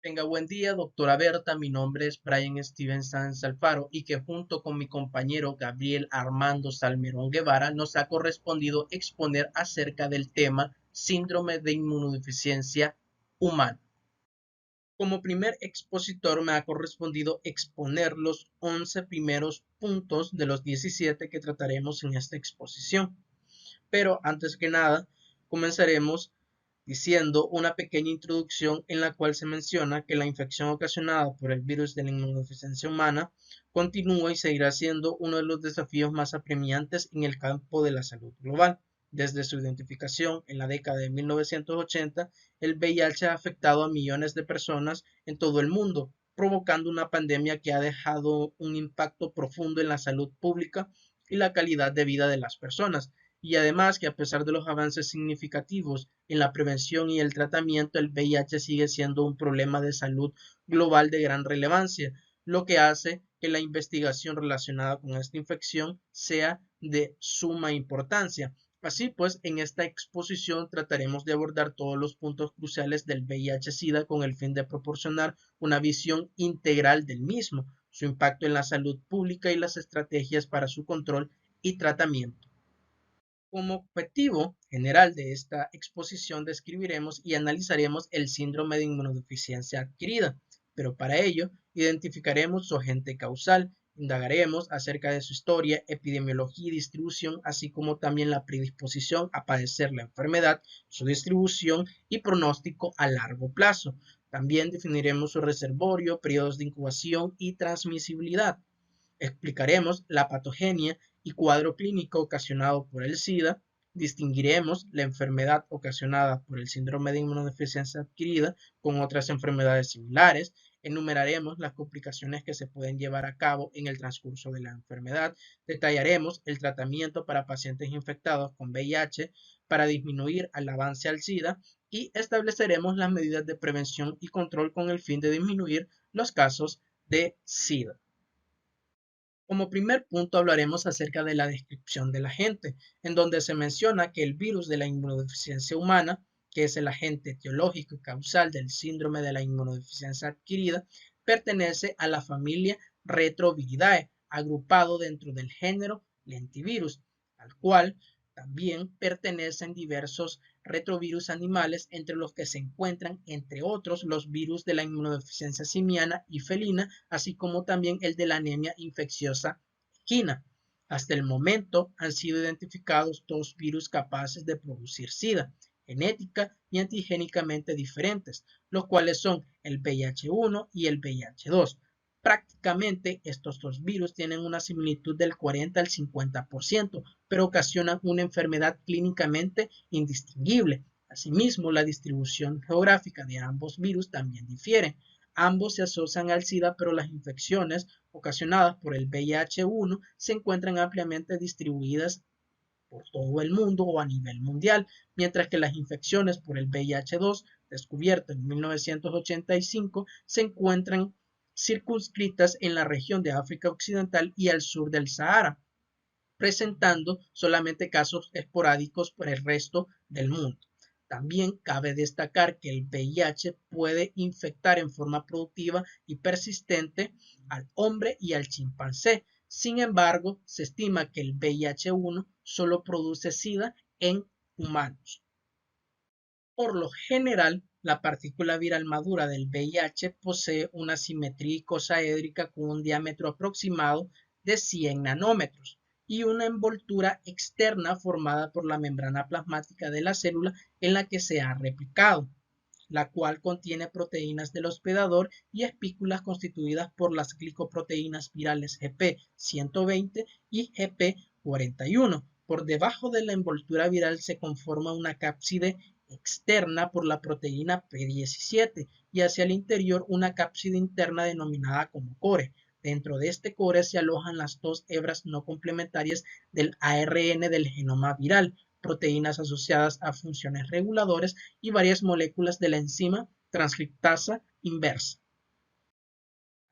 Tenga buen día, doctora Berta. Mi nombre es Brian Steven Sanz Alfaro y que junto con mi compañero Gabriel Armando Salmerón Guevara nos ha correspondido exponer acerca del tema síndrome de inmunodeficiencia humana. Como primer expositor me ha correspondido exponer los 11 primeros puntos de los 17 que trataremos en esta exposición. Pero antes que nada, comenzaremos diciendo una pequeña introducción en la cual se menciona que la infección ocasionada por el virus de la inmunodeficiencia humana continúa y seguirá siendo uno de los desafíos más apremiantes en el campo de la salud global. Desde su identificación en la década de 1980, el VIH ha afectado a millones de personas en todo el mundo, provocando una pandemia que ha dejado un impacto profundo en la salud pública y la calidad de vida de las personas. Y además que a pesar de los avances significativos en la prevención y el tratamiento, el VIH sigue siendo un problema de salud global de gran relevancia, lo que hace que la investigación relacionada con esta infección sea de suma importancia. Así pues, en esta exposición trataremos de abordar todos los puntos cruciales del VIH-Sida con el fin de proporcionar una visión integral del mismo, su impacto en la salud pública y las estrategias para su control y tratamiento. Como objetivo general de esta exposición describiremos y analizaremos el síndrome de inmunodeficiencia adquirida, pero para ello identificaremos su agente causal, indagaremos acerca de su historia, epidemiología y distribución, así como también la predisposición a padecer la enfermedad, su distribución y pronóstico a largo plazo. También definiremos su reservorio, periodos de incubación y transmisibilidad. Explicaremos la patogenia y cuadro clínico ocasionado por el SIDA, distinguiremos la enfermedad ocasionada por el síndrome de inmunodeficiencia adquirida con otras enfermedades similares, enumeraremos las complicaciones que se pueden llevar a cabo en el transcurso de la enfermedad, detallaremos el tratamiento para pacientes infectados con VIH para disminuir el avance al SIDA y estableceremos las medidas de prevención y control con el fin de disminuir los casos de SIDA. Como primer punto hablaremos acerca de la descripción del agente, en donde se menciona que el virus de la inmunodeficiencia humana, que es el agente etiológico y causal del síndrome de la inmunodeficiencia adquirida, pertenece a la familia Retroviridae, agrupado dentro del género Lentivirus, al cual también pertenecen diversos retrovirus animales, entre los que se encuentran, entre otros, los virus de la inmunodeficiencia simiana y felina, así como también el de la anemia infecciosa equina. Hasta el momento han sido identificados dos virus capaces de producir SIDA, genética y antigénicamente diferentes, los cuales son el VIH-1 y el VIH-2. Prácticamente estos dos virus tienen una similitud del 40 al 50%, pero ocasionan una enfermedad clínicamente indistinguible. Asimismo, la distribución geográfica de ambos virus también difiere. Ambos se asocian al SIDA, pero las infecciones ocasionadas por el VIH-1 se encuentran ampliamente distribuidas por todo el mundo o a nivel mundial, mientras que las infecciones por el VIH-2, descubierto en 1985, se encuentran circunscritas en la región de África Occidental y al sur del Sahara, presentando solamente casos esporádicos por el resto del mundo. También cabe destacar que el VIH puede infectar en forma productiva y persistente al hombre y al chimpancé. Sin embargo, se estima que el VIH-1 solo produce SIDA en humanos. Por lo general, la partícula viral madura del VIH posee una simetría icosaédrica con un diámetro aproximado de 100 nanómetros y una envoltura externa formada por la membrana plasmática de la célula en la que se ha replicado, la cual contiene proteínas del hospedador y espículas constituidas por las glicoproteínas virales GP120 y GP41. Por debajo de la envoltura viral se conforma una cápside externa por la proteína P17 y hacia el interior una cápside interna denominada como core. Dentro de este core se alojan las dos hebras no complementarias del ARN del genoma viral, proteínas asociadas a funciones reguladoras y varias moléculas de la enzima transcriptasa inversa.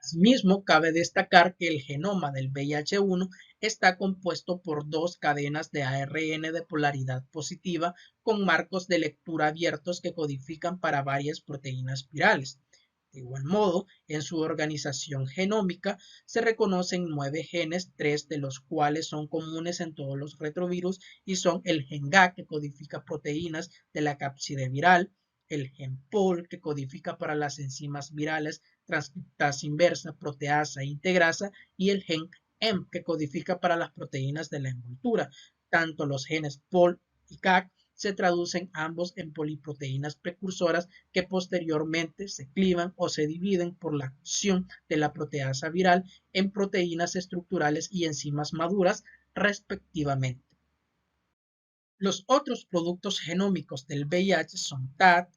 Asimismo, cabe destacar que el genoma del VIH-1 está compuesto por dos cadenas de ARN de polaridad positiva con marcos de lectura abiertos que codifican para varias proteínas virales. De igual modo, en su organización genómica se reconocen 9 genes, 3 de los cuales son comunes en todos los retrovirus y son el gen GA, que codifica proteínas de la cápside viral, el gen POL, que codifica para las enzimas virales, transcriptasa inversa, proteasa e integrasa, y el gen M, que codifica para las proteínas de la envoltura. Tanto los genes POL y CAC se traducen ambos en poliproteínas precursoras que posteriormente se clivan o se dividen por la acción de la proteasa viral en proteínas estructurales y enzimas maduras, respectivamente. Los otros productos genómicos del VIH son TAT,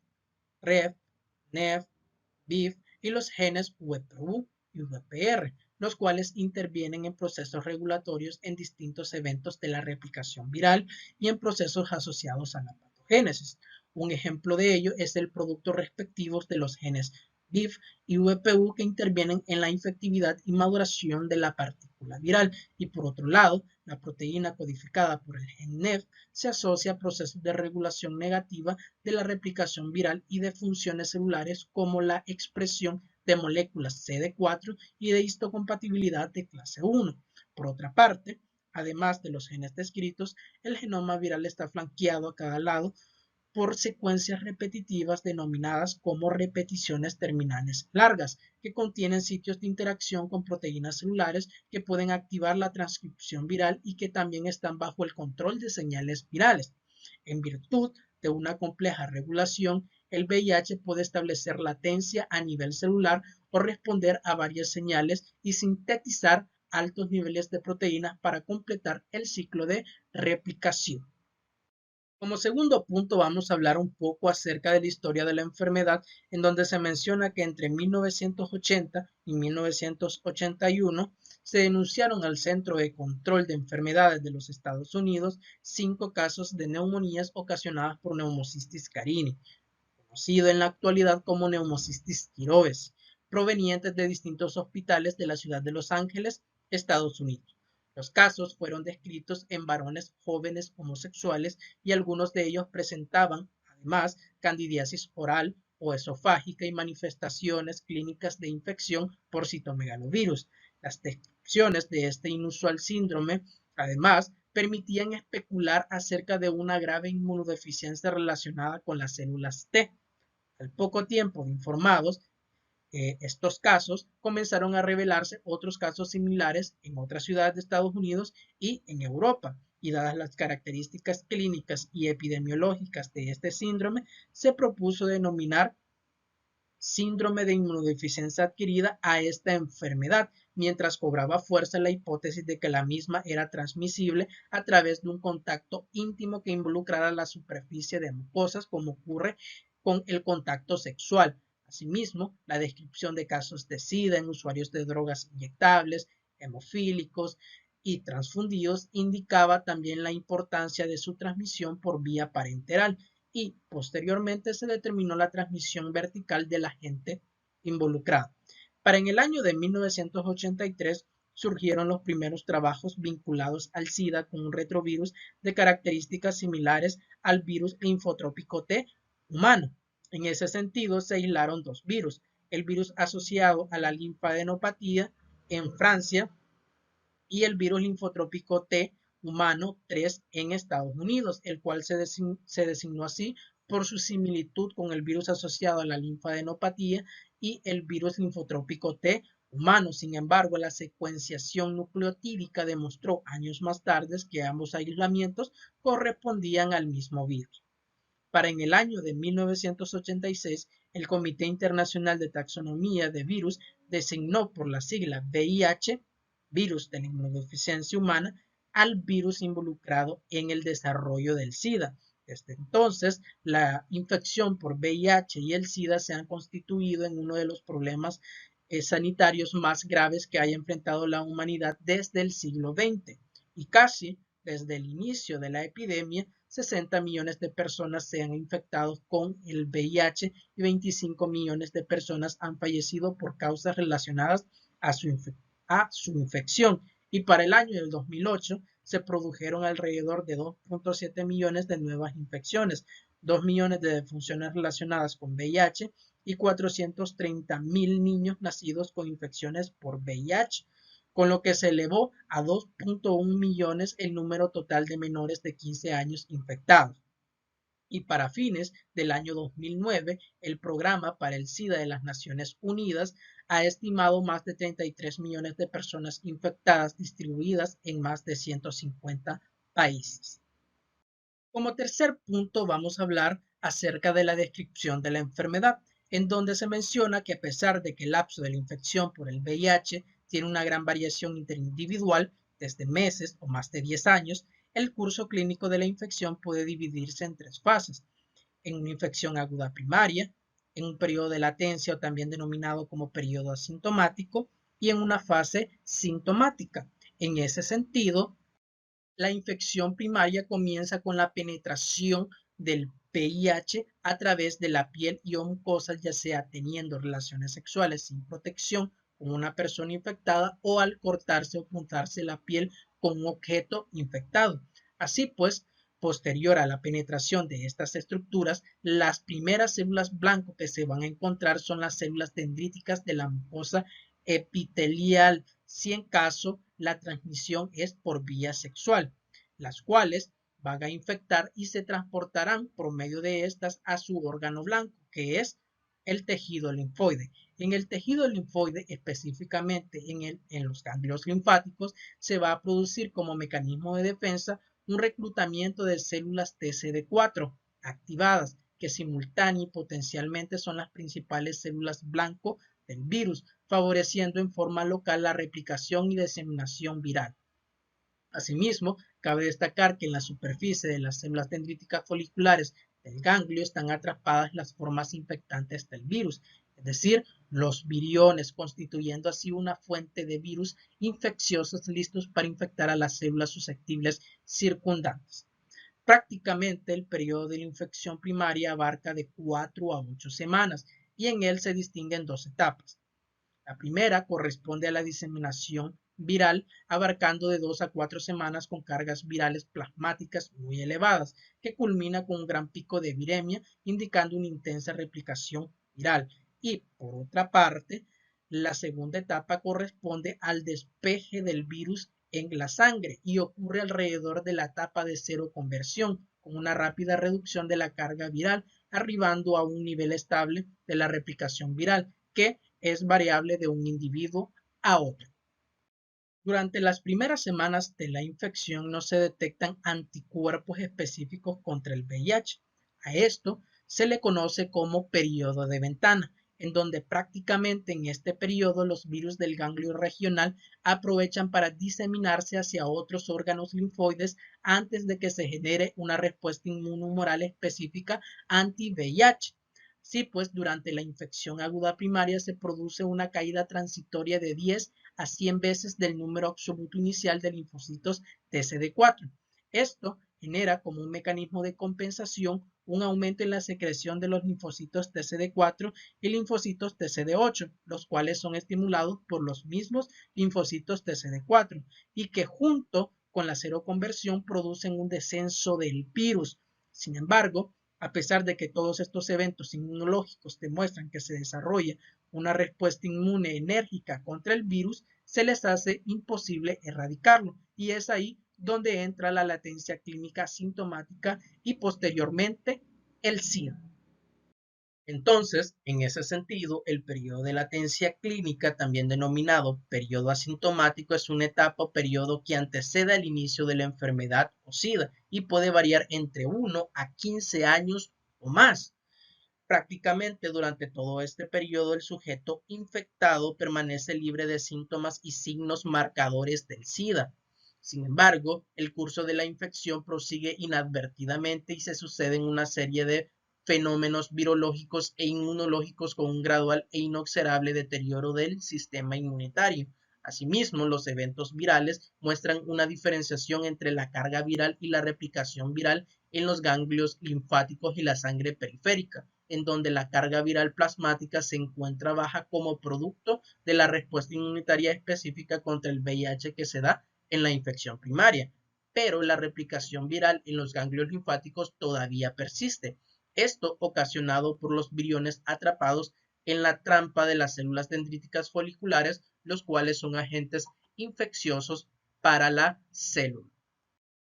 REF, NEF, BIF y los genes VPU y VPR, los cuales intervienen en procesos regulatorios en distintos eventos de la replicación viral y en procesos asociados a la patogénesis. Un ejemplo de ello es el producto respectivo de los genes BIF y VPU, que intervienen en la infectividad y maduración de la partícula viral, y por otro lado, la proteína codificada por el gen NEF se asocia a procesos de regulación negativa de la replicación viral y de funciones celulares como la expresión de moléculas CD4 y de histocompatibilidad de clase 1. Por otra parte, además de los genes descritos, el genoma viral está flanqueado a cada lado por secuencias repetitivas denominadas como repeticiones terminales largas, que contienen sitios de interacción con proteínas celulares que pueden activar la transcripción viral y que también están bajo el control de señales virales. En virtud de una compleja regulación, el VIH puede establecer latencia a nivel celular o responder a varias señales y sintetizar altos niveles de proteínas para completar el ciclo de replicación. Como segundo punto, vamos a hablar un poco acerca de la historia de la enfermedad, en donde se menciona que entre 1980 y 1981 se denunciaron al Centro de Control de Enfermedades de los Estados Unidos 5 casos de neumonías ocasionadas por Pneumocystis carini, conocido en la actualidad como Pneumocystis Giroves, provenientes de distintos hospitales de la ciudad de Los Ángeles, Estados Unidos. Los casos fueron descritos en varones jóvenes homosexuales y algunos de ellos presentaban, además, candidiasis oral o esofágica y manifestaciones clínicas de infección por citomegalovirus. Las descripciones de este inusual síndrome, además, permitían especular acerca de una grave inmunodeficiencia relacionada con las células T. Al poco tiempo de informados estos casos, comenzaron a revelarse otros casos similares en otras ciudades de Estados Unidos y en Europa, y dadas las características clínicas y epidemiológicas de este síndrome, se propuso denominar síndrome de inmunodeficiencia adquirida a esta enfermedad, mientras cobraba fuerza la hipótesis de que la misma era transmisible a través de un contacto íntimo que involucrara la superficie de mucosas, como ocurre con el contacto sexual. Asimismo, la descripción de casos de SIDA en usuarios de drogas inyectables, hemofílicos y transfundidos indicaba también la importancia de su transmisión por vía parenteral, y posteriormente se determinó la transmisión vertical del agente involucrado. Para en el año de 1983 surgieron los primeros trabajos vinculados al SIDA con un retrovirus de características similares al virus linfotrópico T humano. En ese sentido, se aislaron 2 virus: el virus asociado a la linfadenopatía en Francia y el virus linfotrópico T humano 3 en Estados Unidos, el cual se designó así por su similitud con el virus asociado a la linfadenopatía y el virus linfotrópico T humano. Sin embargo, la secuenciación nucleotídica demostró años más tarde que ambos aislamientos correspondían al mismo virus. Para en el año de 1986, el Comité Internacional de Taxonomía de Virus designó por la sigla VIH, virus de la inmunodeficiencia humana, al virus involucrado en el desarrollo del SIDA. Desde entonces, la infección por VIH y el SIDA se han constituido en uno de los problemas sanitarios más graves que haya enfrentado la humanidad desde el siglo XX, y casi desde el inicio de la epidemia, 60 millones de personas se han infectado con el VIH y 25 millones de personas han fallecido por causas relacionadas a su infección. Y para el año del 2008 se produjeron alrededor de 2.7 millones de nuevas infecciones, 2 millones de defunciones relacionadas con VIH y 430.000 niños nacidos con infecciones por VIH, con lo que se elevó a 2.1 millones el número total de menores de 15 años infectados. Y para fines del año 2009, el Programa para el SIDA de las Naciones Unidas ha estimado más de 33 millones de personas infectadas distribuidas en más de 150 países. Como tercer punto vamos a hablar acerca de la descripción de la enfermedad, en donde se menciona que a pesar de que el lapso de la infección por el VIH tiene una gran variación interindividual, desde meses o más de 10 años, el curso clínico de la infección puede dividirse en tres fases: en una infección aguda primaria, en un periodo de latencia o también denominado como periodo asintomático, y en una fase sintomática. En ese sentido, la infección primaria comienza con la penetración del VIH a través de la piel y o mucosas, ya sea teniendo relaciones sexuales sin protección con una persona infectada o al cortarse o puntarse la piel con un objeto infectado. Así pues, posterior a la penetración de estas estructuras, las primeras células blanco que se van a encontrar son las células dendríticas de la mucosa epitelial, si en caso la transmisión es por vía sexual, las cuales van a infectar y se transportarán por medio de estas a su órgano blanco, que es el tejido linfoide. En el tejido linfoide, específicamente en los ganglios linfáticos, se va a producir como mecanismo de defensa un reclutamiento de células TCD4 activadas, que simultánea y potencialmente son las principales células blanco del virus, favoreciendo en forma local la replicación y diseminación viral. Asimismo, cabe destacar que en la superficie de las células dendríticas foliculares del ganglio están atrapadas las formas infectantes del virus, es decir, los viriones, constituyendo así una fuente de virus infecciosos listos para infectar a las células susceptibles circundantes. Prácticamente el periodo de la infección primaria abarca de 4 a 8 semanas y en él se distinguen dos etapas. La primera corresponde a la diseminación viral, abarcando de 2 a 4 semanas con cargas virales plasmáticas muy elevadas, que culmina con un gran pico de viremia, indicando una intensa replicación viral. Y por otra parte, la segunda etapa corresponde al despeje del virus en la sangre y ocurre alrededor de la etapa de seroconversión, con una rápida reducción de la carga viral, arribando a un nivel estable de la replicación viral, que es variable de un individuo a otro. Durante las primeras semanas de la infección no se detectan anticuerpos específicos contra el VIH. A esto se le conoce como periodo de ventana, en donde prácticamente en este periodo los virus del ganglio regional aprovechan para diseminarse hacia otros órganos linfoides antes de que se genere una respuesta inmunohumoral específica anti-VIH. Sí, pues durante la infección aguda primaria se produce una caída transitoria de 10 a 100 veces del número absoluto inicial de linfocitos TCD4. Esto genera como un mecanismo de compensación un aumento en la secreción de los linfocitos TCD4 y linfocitos TCD8, los cuales son estimulados por los mismos linfocitos TCD4 y que junto con la seroconversión producen un descenso del virus. Sin embargo, a pesar de que todos estos eventos inmunológicos demuestran que se desarrolla una respuesta inmune enérgica contra el virus, se les hace imposible erradicarlo. Y es ahí donde entra la latencia clínica sintomática y posteriormente el SIDA. Entonces, en ese sentido, el periodo de latencia clínica, también denominado periodo asintomático, es una etapa o periodo que antecede al inicio de la enfermedad o SIDA y puede variar entre 1 a 15 años o más. Prácticamente durante todo este periodo el sujeto infectado permanece libre de síntomas y signos marcadores del SIDA. Sin embargo, el curso de la infección prosigue inadvertidamente y se suceden una serie de fenómenos virológicos e inmunológicos con un gradual e inexorable deterioro del sistema inmunitario. Asimismo, los eventos virales muestran una diferenciación entre la carga viral y la replicación viral en los ganglios linfáticos y la sangre periférica, en donde la carga viral plasmática se encuentra baja como producto de la respuesta inmunitaria específica contra el VIH que se da en la infección primaria, pero la replicación viral en los ganglios linfáticos todavía persiste. Esto ocasionado por los viriones atrapados en la trampa de las células dendríticas foliculares, los cuales son agentes infecciosos para la célula.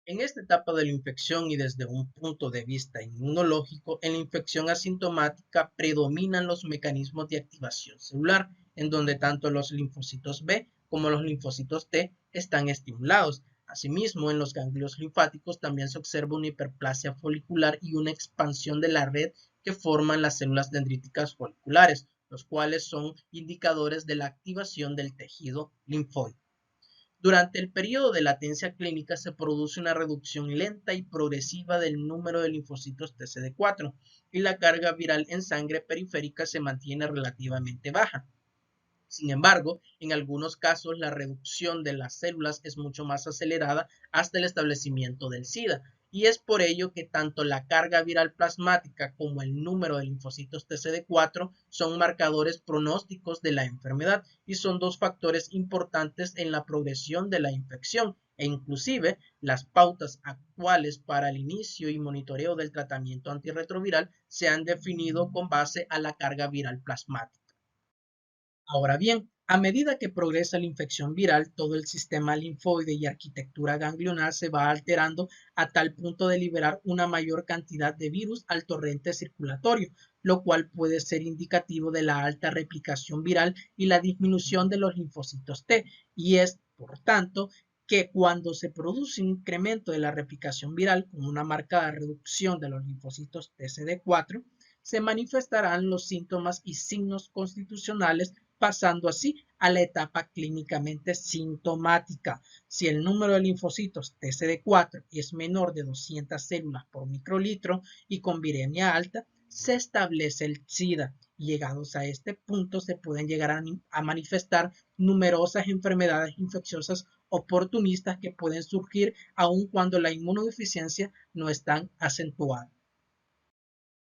En esta etapa de la infección y desde un punto de vista inmunológico, en la infección asintomática predominan los mecanismos de activación celular, en donde tanto los linfocitos B como los linfocitos T están estimulados. Asimismo, en los ganglios linfáticos también se observa una hiperplasia folicular y una expansión de la red que forman las células dendríticas foliculares, los cuales son indicadores de la activación del tejido linfóide. Durante el periodo de latencia clínica se produce una reducción lenta y progresiva del número de linfocitos TCD4 y la carga viral en sangre periférica se mantiene relativamente baja. Sin embargo, en algunos casos la reducción de las células es mucho más acelerada hasta el establecimiento del SIDA, y es por ello que tanto la carga viral plasmática como el número de linfocitos TCD4 son marcadores pronósticos de la enfermedad y son dos factores importantes en la progresión de la infección, e inclusive las pautas actuales para el inicio y monitoreo del tratamiento antirretroviral se han definido con base a la carga viral plasmática. Ahora bien, a medida que progresa la infección viral, todo el sistema linfoide y arquitectura ganglional se va alterando a tal punto de liberar una mayor cantidad de virus al torrente circulatorio, lo cual puede ser indicativo de la alta replicación viral y la disminución de los linfocitos T, y es, por tanto, que cuando se produce un incremento de la replicación viral con una marcada reducción de los linfocitos TCD4, se manifestarán los síntomas y signos constitucionales, pasando así a la etapa clínicamente sintomática. Si el número de linfocitos TCD4 es menor de 200 células por microlitro y con viremia alta, se establece el SIDA. Llegados a este punto se pueden llegar a manifestar numerosas enfermedades infecciosas oportunistas que pueden surgir aun cuando la inmunodeficiencia no es tan acentuada.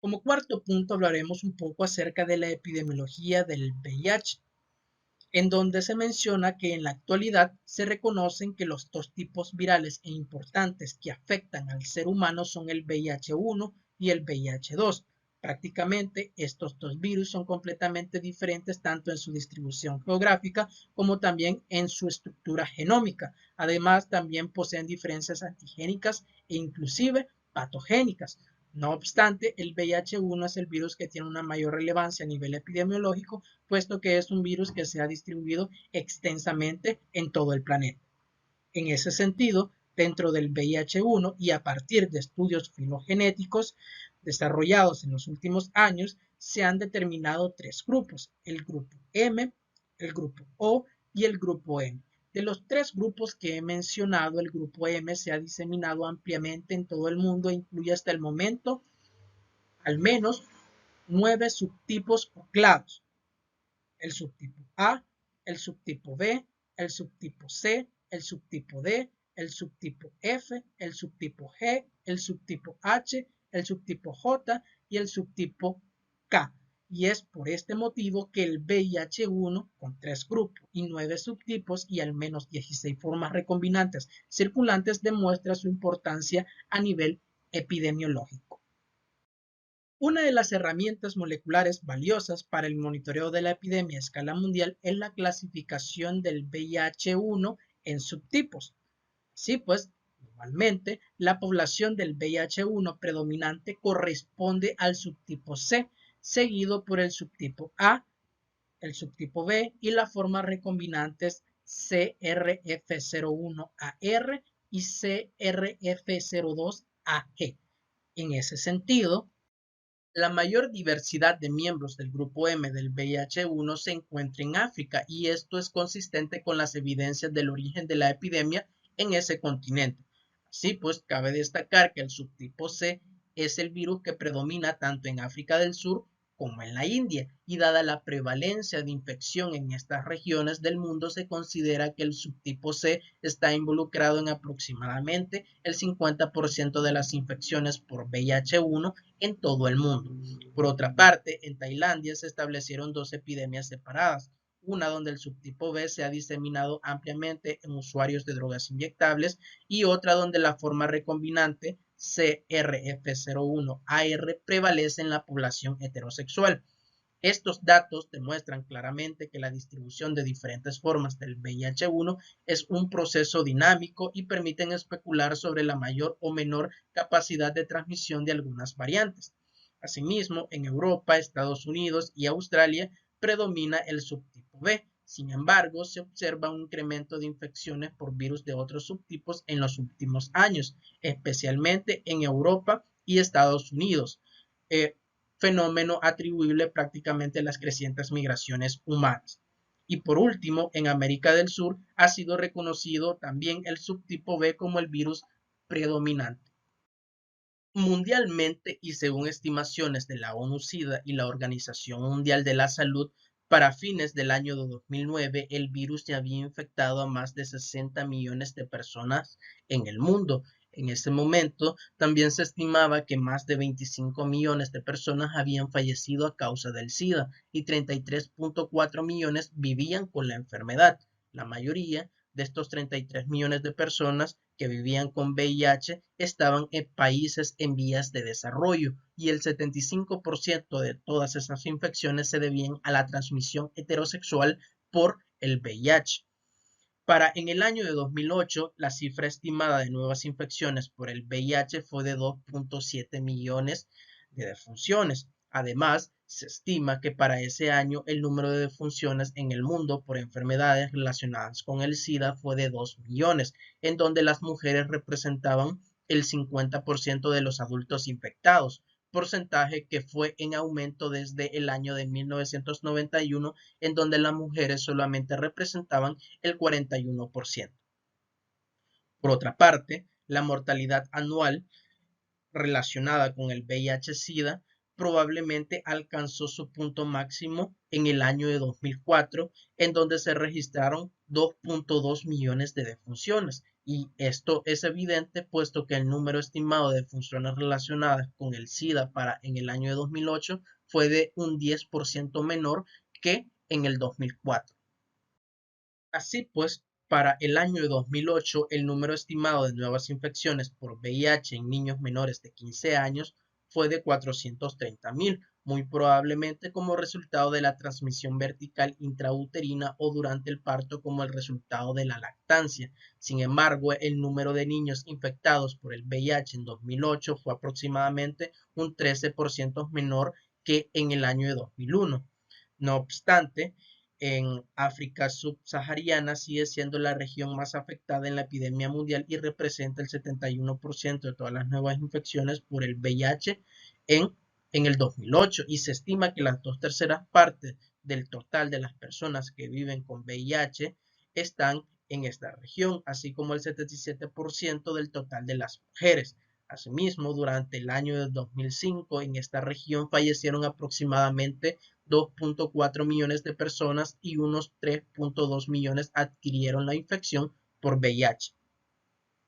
Como cuarto punto hablaremos un poco acerca de la epidemiología del VIH, en donde se menciona que en la actualidad se reconocen que los dos tipos virales e importantes que afectan al ser humano son el VIH-1 y el VIH-2. Prácticamente estos dos virus son completamente diferentes tanto en su distribución geográfica como también en su estructura genómica. Además, también poseen diferencias antigénicas e inclusive patogénicas. No obstante, el VIH-1 es el virus que tiene una mayor relevancia a nivel epidemiológico, puesto que es un virus que se ha distribuido extensamente en todo el planeta. En ese sentido, dentro del VIH-1 y a partir de estudios filogenéticos desarrollados en los últimos años, se han determinado tres grupos: el grupo M, el grupo O y el grupo N. De los tres grupos que he mencionado, el grupo M se ha diseminado ampliamente en todo el mundo e incluye hasta el momento al menos 9 subtipos o clados: el subtipo A, el subtipo B, el subtipo C, el subtipo D, el subtipo F, el subtipo G, el subtipo H, el subtipo J y el subtipo K. Y es por este motivo que el VIH-1, con 3 grupos y 9 subtipos y al menos 16 formas recombinantes circulantes, demuestra su importancia a nivel epidemiológico. Una de las herramientas moleculares valiosas para el monitoreo de la epidemia a escala mundial es la clasificación del VIH-1 en subtipos. Así pues, normalmente la población del VIH-1 predominante corresponde al subtipo C, seguido por el subtipo A, el subtipo B y las formas recombinantes CRF01AR y CRF02AG. En ese sentido, la mayor diversidad de miembros del grupo M del VIH-1 se encuentra en África, y esto es consistente con las evidencias del origen de la epidemia en ese continente. Así pues, cabe destacar que el subtipo C es el virus que predomina tanto en África del Sur como en la India, y dada la prevalencia de infección en estas regiones del mundo, se considera que el subtipo C está involucrado en aproximadamente el 50% de las infecciones por VIH-1 en todo el mundo. Por otra parte, en Tailandia se establecieron dos epidemias separadas: una donde el subtipo B se ha diseminado ampliamente en usuarios de drogas inyectables y otra donde la forma recombinante CRF01-AR prevalece en la población heterosexual. Estos datos demuestran claramente que la distribución de diferentes formas del VIH-1 es un proceso dinámico y permiten especular sobre la mayor o menor capacidad de transmisión de algunas variantes. Asimismo, en Europa, Estados Unidos y Australia predomina el subtipo B. Sin embargo, se observa un incremento de infecciones por virus de otros subtipos en los últimos años, especialmente en Europa y Estados Unidos. Fenómeno atribuible prácticamente a las crecientes migraciones humanas. Y por último, en América del Sur ha sido reconocido también el subtipo B como el virus predominante. Mundialmente y según estimaciones de la ONU-SIDA y la Organización Mundial de la Salud, para fines del año de 2009 el virus ya había infectado a más de 60 millones de personas en el mundo. En ese momento también se estimaba que más de 25 millones de personas habían fallecido a causa del SIDA y 33.4 millones vivían con la enfermedad. La mayoría de estos 33 millones de personas que vivían con VIH estaban en países en vías de desarrollo y el 75% de todas esas infecciones se debían a la transmisión heterosexual por el VIH. Para en el año de 2008, la cifra estimada de nuevas infecciones por el VIH fue de 2.7 millones de defunciones. Además, se estima que para ese año el número de defunciones en el mundo por enfermedades relacionadas con el SIDA fue de 2 millones, en donde las mujeres representaban el 50% de los adultos infectados, porcentaje que fue en aumento desde el año de 1991, en donde las mujeres solamente representaban el 41%. Por otra parte, la mortalidad anual relacionada con el VIH-Sida probablemente alcanzó su punto máximo en el año de 2004, en donde se registraron 2.2 millones de defunciones. Y esto es evidente puesto que el número estimado de defunciones relacionadas con el SIDA para en el año de 2008 fue de un 10% menor que en el 2004. Así pues, para el año de 2008, el número estimado de nuevas infecciones por VIH en niños menores de 15 años fue de 430.000, muy probablemente como resultado de la transmisión vertical intrauterina o durante el parto como el resultado de la lactancia. Sin embargo, el número de niños infectados por el VIH en 2008 fue aproximadamente un 13% menor que en el año de 2001. No obstante, en África subsahariana sigue siendo la región más afectada en la epidemia mundial y representa el 71% de todas las nuevas infecciones por el VIH en el 2008 y se estima que las 2/3 partes del total de las personas que viven con VIH están en esta región, así como el 77% del total de las mujeres. Asimismo, durante el año de 2005 en esta región fallecieron aproximadamente 2.4 millones de personas y unos 3.2 millones adquirieron la infección por VIH.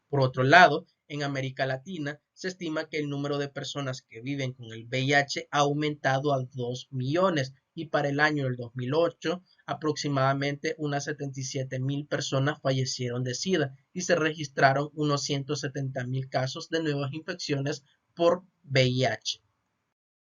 Por otro lado, en América Latina se estima que el número de personas que viven con el VIH ha aumentado a 2 millones y para el año del 2008 aproximadamente unas 77.000 personas fallecieron de SIDA y se registraron unos 170.000 casos de nuevas infecciones por VIH.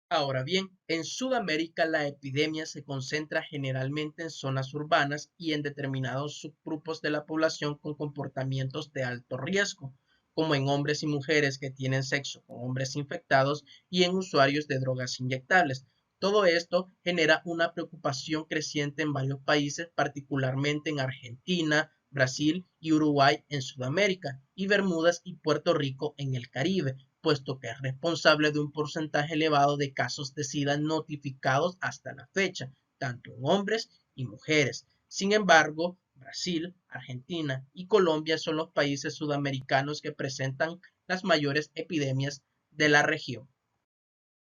Ahora bien, en Sudamérica la epidemia se concentra generalmente en zonas urbanas y en determinados subgrupos de la población con comportamientos de alto riesgo, como en hombres y mujeres que tienen sexo con hombres infectados y en usuarios de drogas inyectables. Todo esto genera una preocupación creciente en varios países, particularmente en Argentina, Brasil y Uruguay en Sudamérica, y Bermudas y Puerto Rico en el Caribe, puesto que es responsable de un porcentaje elevado de casos de SIDA notificados hasta la fecha, tanto en hombres y mujeres. Sin embargo, Brasil, Argentina y Colombia son los países sudamericanos que presentan las mayores epidemias de la región.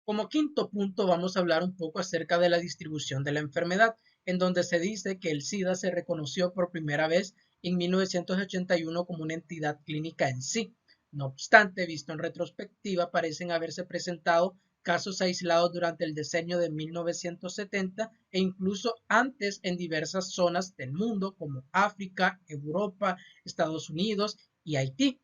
Como quinto punto vamos a hablar un poco acerca de la distribución de la enfermedad, en donde se dice que el SIDA se reconoció por primera vez en 1981 como una entidad clínica en sí. No obstante, visto en retrospectiva, parecen haberse presentado casos aislados durante el decenio de 1970 e incluso antes en diversas zonas del mundo como África, Europa, Estados Unidos y Haití.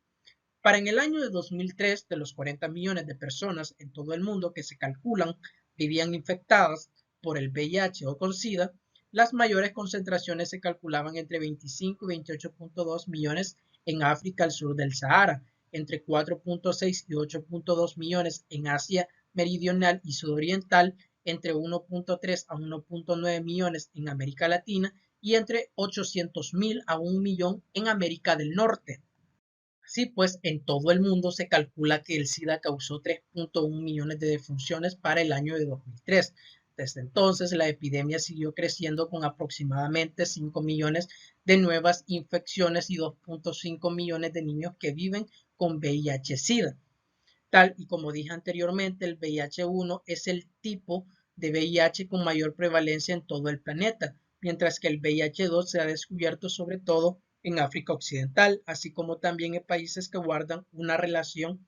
Para en el año de 2003, de los 40 millones de personas en todo el mundo que se calculan vivían infectadas por el VIH o con SIDA, las mayores concentraciones se calculaban entre 25 y 28.2 millones en África al sur del Sahara, entre 4.6 y 8.2 millones en Asia meridional y sudoriental, entre 1.3 a 1.9 millones en América Latina y entre 800.000 a 1 millón en América del Norte. Así pues, en todo el mundo se calcula que el SIDA causó 3.1 millones de defunciones para el año de 2003. Desde entonces, la epidemia siguió creciendo con aproximadamente 5 millones de nuevas infecciones y 2.5 millones de niños que viven con VIH-Sida. Tal y como dije anteriormente, el VIH-1 es el tipo de VIH con mayor prevalencia en todo el planeta, mientras que el VIH-2 se ha descubierto sobre todo en África Occidental, así como también en países que guardan una relación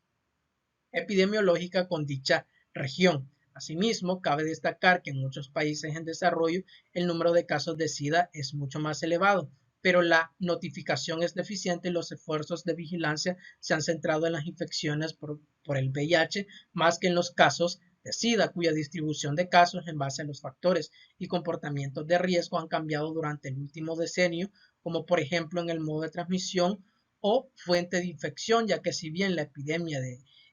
epidemiológica con dicha región. Asimismo, cabe destacar que en muchos países en desarrollo el número de casos de SIDA es mucho más elevado, pero la notificación es deficiente y los esfuerzos de vigilancia se han centrado en las infecciones por el VIH más que en los casos de SIDA, cuya distribución de casos en base a los factores y comportamientos de riesgo han cambiado durante el último decenio, como por ejemplo en el modo de transmisión o fuente de infección, ya que si bien la epidemia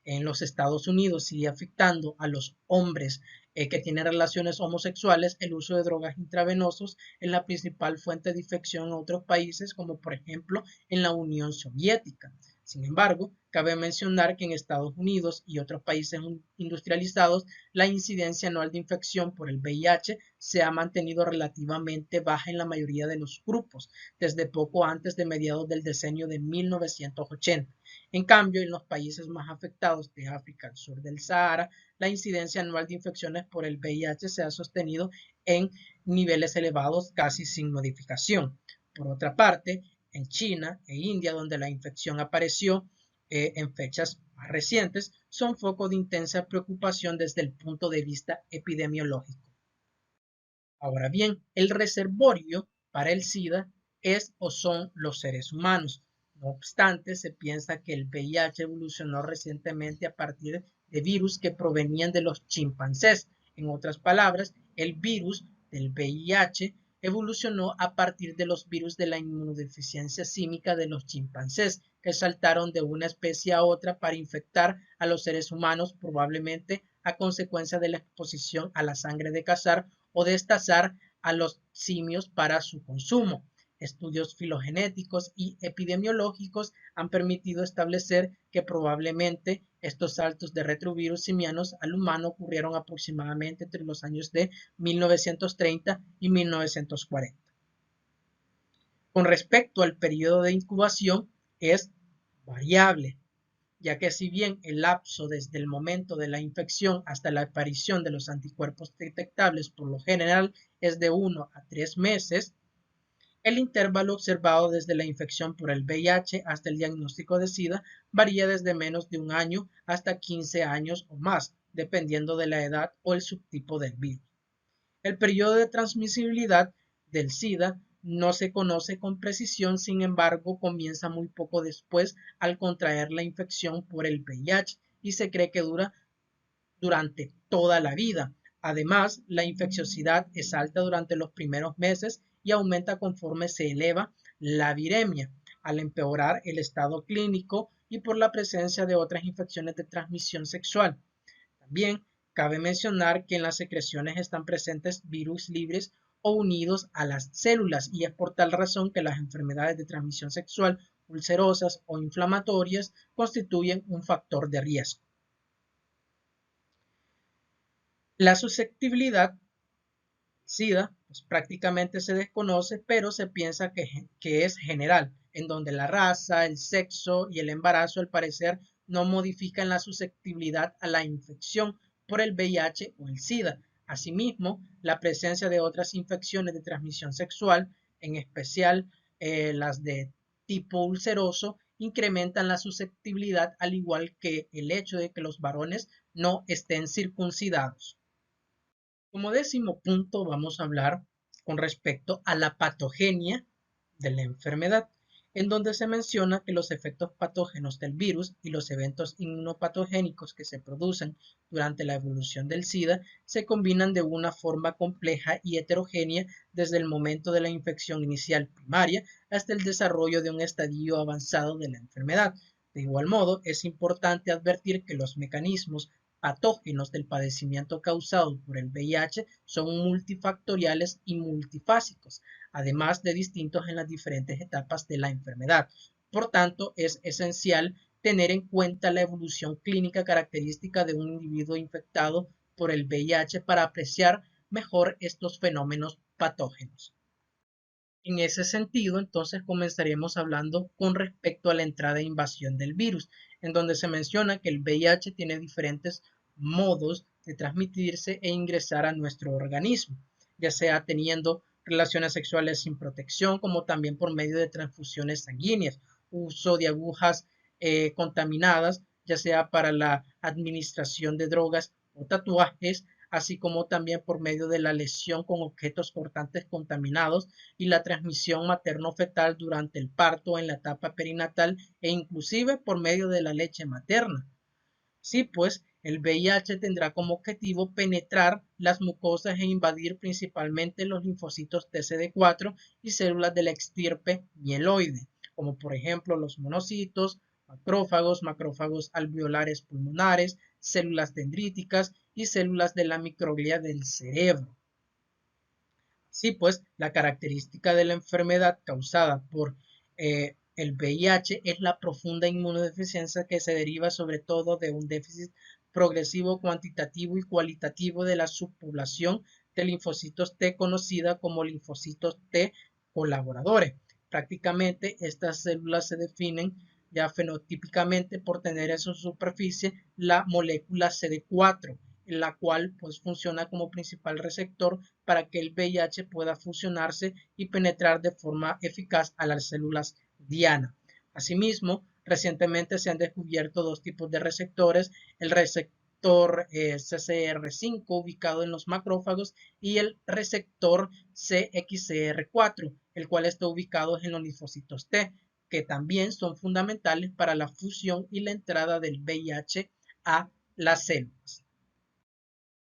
en los Estados Unidos sigue afectando a los hombres que tienen relaciones homosexuales, el uso de drogas intravenosos es la principal fuente de infección en otros países, como por ejemplo en la Unión Soviética. Sin embargo, cabe mencionar que en Estados Unidos y otros países industrializados, la incidencia anual de infección por el VIH se ha mantenido relativamente baja en la mayoría de los grupos, desde poco antes de mediados del decenio de 1980. En cambio, en los países más afectados de África al sur del Sahara, la incidencia anual de infecciones por el VIH se ha sostenido en niveles elevados casi sin modificación. Por otra parte, en China e India, donde la infección apareció en fechas más recientes, son foco de intensa preocupación desde el punto de vista epidemiológico. Ahora bien, el reservorio para el SIDA es o son los seres humanos. No obstante, se piensa que el VIH evolucionó recientemente a partir de virus que provenían de los chimpancés. En otras palabras, el virus del VIH evolucionó a partir de los virus de la inmunodeficiencia símica de los chimpancés, que saltaron de una especie a otra para infectar a los seres humanos, probablemente a consecuencia de la exposición a la sangre de cazar o destazar a los simios para su consumo. Estudios filogenéticos y epidemiológicos han permitido establecer que probablemente estos saltos de retrovirus simianos al humano ocurrieron aproximadamente entre los años de 1930 y 1940. Con respecto al periodo de incubación, es variable, ya que si bien el lapso desde el momento de la infección hasta la aparición de los anticuerpos detectables por lo general es de 1 a 3 meses, el intervalo observado desde la infección por el VIH hasta el diagnóstico de SIDA varía desde menos de un año hasta 15 años o más, dependiendo de la edad o el subtipo del virus. El periodo de transmisibilidad del SIDA no se conoce con precisión, sin embargo, comienza muy poco después al contraer la infección por el VIH y se cree que dura durante toda la vida. Además, la infecciosidad es alta durante los primeros meses y aumenta conforme se eleva la viremia, al empeorar el estado clínico y por la presencia de otras infecciones de transmisión sexual. También cabe mencionar que en las secreciones están presentes virus libres o unidos a las células y es por tal razón que las enfermedades de transmisión sexual ulcerosas o inflamatorias constituyen un factor de riesgo. La susceptibilidad SIDA pues, prácticamente se desconoce, pero se piensa que es general, en donde la raza, el sexo y el embarazo al parecer no modifican la susceptibilidad a la infección por el VIH o el SIDA. Asimismo, la presencia de otras infecciones de transmisión sexual, en especial las de tipo ulceroso, incrementan la susceptibilidad, al igual que el hecho de que los varones no estén circuncidados. Como décimo punto vamos a hablar con respecto a la patogenia de la enfermedad. en donde se menciona que los efectos patógenos del virus y los eventos inmunopatogénicos que se producen durante la evolución del SIDA se combinan de una forma compleja y heterogénea desde el momento de la infección inicial primaria hasta el desarrollo de un estadio avanzado de la enfermedad. De igual modo, es importante advertir que los mecanismos patógenos del padecimiento causado por el VIH son multifactoriales y multifásicos, además de distintos en las diferentes etapas de la enfermedad. Por tanto, es esencial tener en cuenta la evolución clínica característica de un individuo infectado por el VIH para apreciar mejor estos fenómenos patógenos. En ese sentido, entonces comenzaremos hablando con respecto a la entrada e invasión del virus, en donde se menciona que el VIH tiene diferentes modos de transmitirse e ingresar a nuestro organismo, ya sea teniendo relaciones sexuales sin protección, como también por medio de transfusiones sanguíneas, uso de agujas contaminadas, ya sea para la administración de drogas o tatuajes, así como también por medio de la lesión con objetos cortantes contaminados y la transmisión materno-fetal durante el parto en la etapa perinatal e inclusive por medio de la leche materna. Sí, pues el VIH tendrá como objetivo penetrar las mucosas e invadir principalmente los linfocitos TCD4 y células de la extirpe mieloide, como por ejemplo los monocitos, macrófagos alveolares pulmonares, células dendríticas y células de la microglia del cerebro. Sí, pues la característica de la enfermedad causada por el VIH es la profunda inmunodeficiencia que se deriva sobre todo de un déficit progresivo cuantitativo y cualitativo de la subpoblación de linfocitos T conocida como linfocitos T colaboradores. Prácticamente estas células se definen ya fenotípicamente por tener en su superficie la molécula CD4, en la cual pues funciona como principal receptor para que el VIH pueda fusionarse y penetrar de forma eficaz a las células diana. Asimismo, recientemente se han descubierto dos tipos de receptores, el receptor CCR5 ubicado en los macrófagos y el receptor CXCR4, el cual está ubicado en los linfocitos T, que también son fundamentales para la fusión y la entrada del VIH a las células.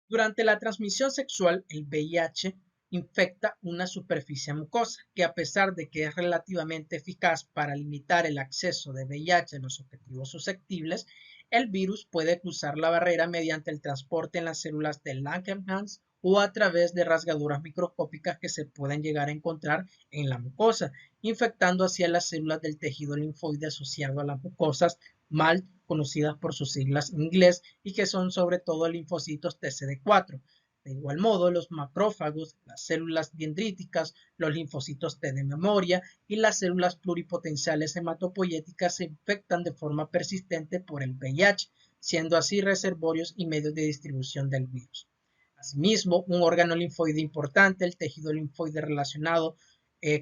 Durante la transmisión sexual, el VIH infecta una superficie mucosa que, a pesar de que es relativamente eficaz para limitar el acceso de VIH a los objetivos susceptibles, el virus puede cruzar la barrera mediante el transporte en las células de Langerhans o a través de rasgaduras microscópicas que se pueden llegar a encontrar en la mucosa, infectando así a las células del tejido linfoide asociado a las mucosas mal conocidas por sus siglas en inglés y que son sobre todo linfocitos TCD4. De igual modo, los macrófagos, las células dendríticas, los linfocitos T de memoria y las células pluripotenciales hematopoyéticas se infectan de forma persistente por el VIH, siendo así reservorios y medios de distribución del virus. Asimismo, un órgano linfoide importante, el tejido linfoide relacionado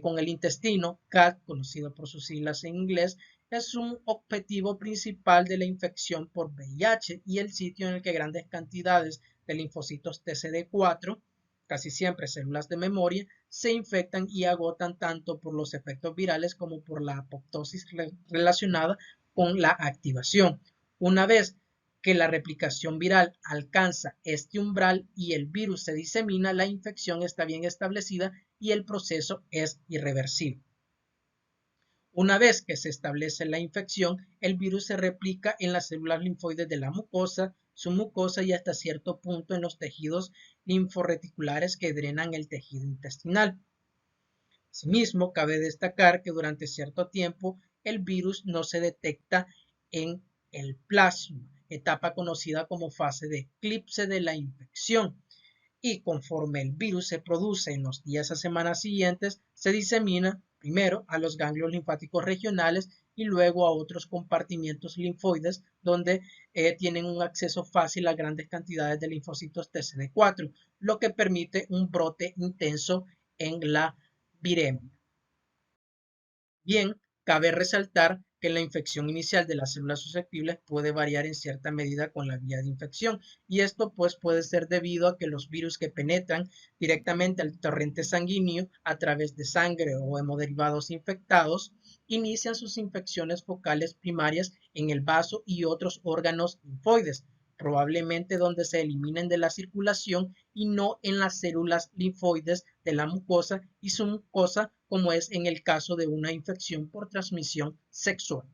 con el intestino, CAD, conocido por sus siglas en inglés, es un objetivo principal de la infección por VIH y el sitio en el que grandes cantidades de linfocitos TCD4, casi siempre células de memoria, se infectan y agotan tanto por los efectos virales como por la apoptosis relacionada con la activación. Una vez que la replicación viral alcanza este umbral y el virus se disemina, la infección está bien establecida y el proceso es irreversible. Una vez que se establece la infección, el virus se replica en las células linfoides de la mucosa, submucosa y hasta cierto punto en los tejidos linforreticulares que drenan el tejido intestinal. Asimismo, cabe destacar que durante cierto tiempo el virus no se detecta en el plasma, etapa conocida como fase de eclipse de la infección. Y conforme el virus se produce en los días a semanas siguientes, se disemina primero a los ganglios linfáticos regionales y luego a otros compartimientos linfoides donde tienen un acceso fácil a grandes cantidades de linfocitos TCD4, lo que permite un brote intenso en la viremia. Bien, cabe resaltar que la infección inicial de las células susceptibles puede variar en cierta medida con la vía de infección, y esto pues puede ser debido a que los virus que penetran directamente al torrente sanguíneo a través de sangre o hemoderivados infectados inician sus infecciones focales primarias en el vaso y otros órganos linfoides, probablemente donde se eliminen de la circulación y no en las células linfoides de la mucosa y submucosa, como es en el caso de una infección por transmisión sexual.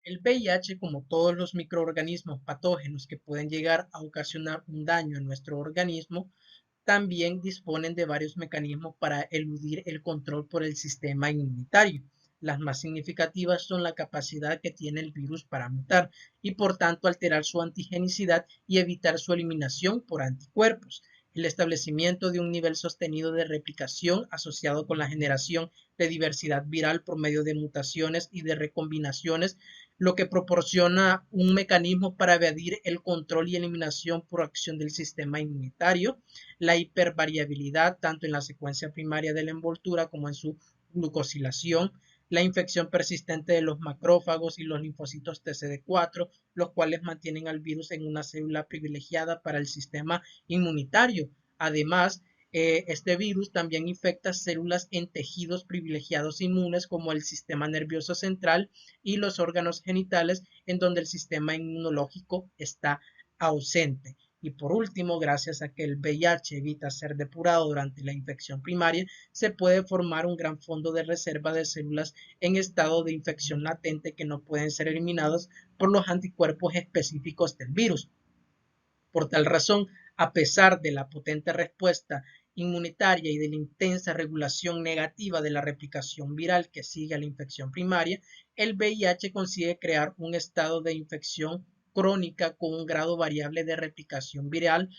El VIH, como todos los microorganismos patógenos que pueden llegar a ocasionar un daño en nuestro organismo, también disponen de varios mecanismos para eludir el control por el sistema inmunitario. Las más significativas son la capacidad que tiene el virus para mutar y por tanto alterar su antigenicidad y evitar su eliminación por anticuerpos. El establecimiento de un nivel sostenido de replicación asociado con la generación de diversidad viral por medio de mutaciones y de recombinaciones, lo que proporciona un mecanismo para evadir el control y eliminación por acción del sistema inmunitario, la hipervariabilidad tanto en la secuencia primaria de la envoltura como en su glucosilación, la infección persistente de los macrófagos y los linfocitos TCD4, los cuales mantienen al virus en una célula privilegiada para el sistema inmunitario. Además, este virus también infecta células en tejidos privilegiados inmunes como el sistema nervioso central y los órganos genitales, en donde el sistema inmunológico está ausente. Y por último, gracias a que el VIH evita ser depurado durante la infección primaria, se puede formar un gran fondo de reserva de células en estado de infección latente que no pueden ser eliminados por los anticuerpos específicos del virus. Por tal razón, a pesar de la potente respuesta inmunitaria y de la intensa regulación negativa de la replicación viral que sigue a la infección primaria, el VIH consigue crear un estado de infección crónica con un grado variable de replicación viral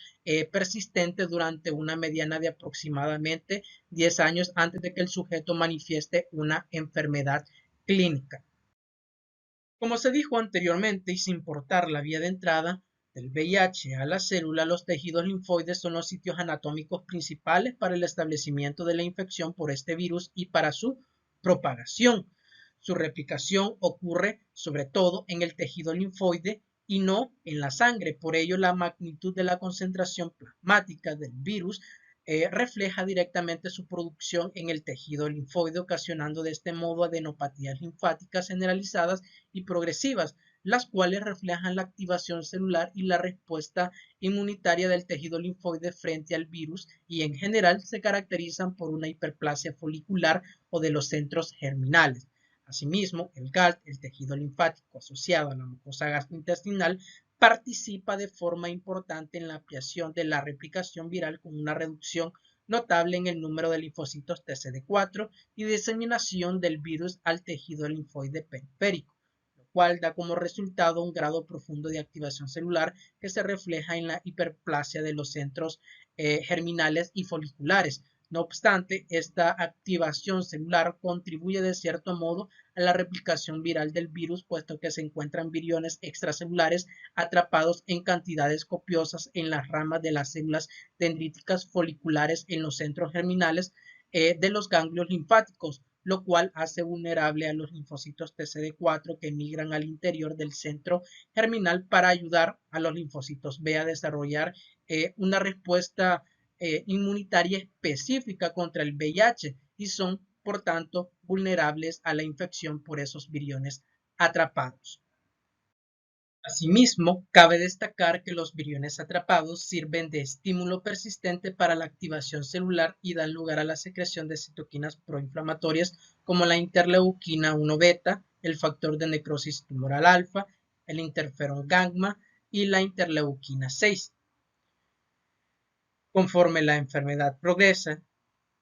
persistente durante una mediana de aproximadamente 10 años antes de que el sujeto manifieste una enfermedad clínica. Como se dijo anteriormente y sin importar la vía de entrada del VIH a la célula, los tejidos linfoides son los sitios anatómicos principales para el establecimiento de la infección por este virus y para su propagación. Su replicación ocurre sobre todo en el tejido linfoide y no en la sangre. Por ello, la magnitud de la concentración plasmática del virus refleja directamente su producción en el tejido linfoide, ocasionando de este modo adenopatías linfáticas generalizadas y progresivas, las cuales reflejan la activación celular y la respuesta inmunitaria del tejido linfoide frente al virus y en general se caracterizan por una hiperplasia folicular o de los centros germinales. Asimismo, el GALT, el tejido linfático asociado a la mucosa gastrointestinal, participa de forma importante en la ampliación de la replicación viral con una reducción notable en el número de linfocitos TCD4 y diseminación del virus al tejido linfoide periférico, lo cual da como resultado un grado profundo de activación celular que se refleja en la hiperplasia de los centros germinales y foliculares. No obstante, esta activación celular contribuye de cierto modo a la replicación viral del virus, puesto que se encuentran viriones extracelulares atrapados en cantidades copiosas en las ramas de las células dendríticas foliculares en los centros germinales de los ganglios linfáticos, lo cual hace vulnerable a los linfocitos TCD4 que migran al interior del centro germinal para ayudar a los linfocitos B a desarrollar una respuesta inmunitaria específica contra el VIH y son, por tanto, vulnerables a la infección por esos viriones atrapados. Asimismo, cabe destacar que los viriones atrapados sirven de estímulo persistente para la activación celular y dan lugar a la secreción de citoquinas proinflamatorias como la interleuquina 1 beta, el factor de necrosis tumoral alfa, el interferón gamma y la interleuquina 6. Conforme la enfermedad progresa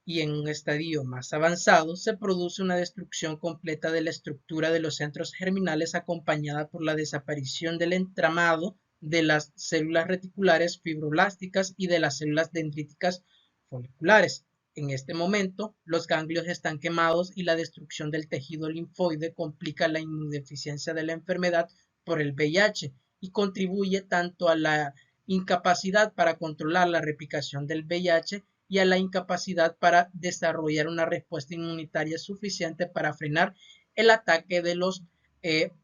y en un estadio más avanzado, se produce una destrucción completa de la estructura de los centros germinales acompañada por la desaparición del entramado de las células reticulares fibroblásticas y de las células dendríticas foliculares. En este momento, los ganglios están quemados y la destrucción del tejido linfoide complica la inmunodeficiencia de la enfermedad por el VIH y contribuye tanto a la incapacidad para controlar la replicación del VIH y a la incapacidad para desarrollar una respuesta inmunitaria suficiente para frenar el ataque de los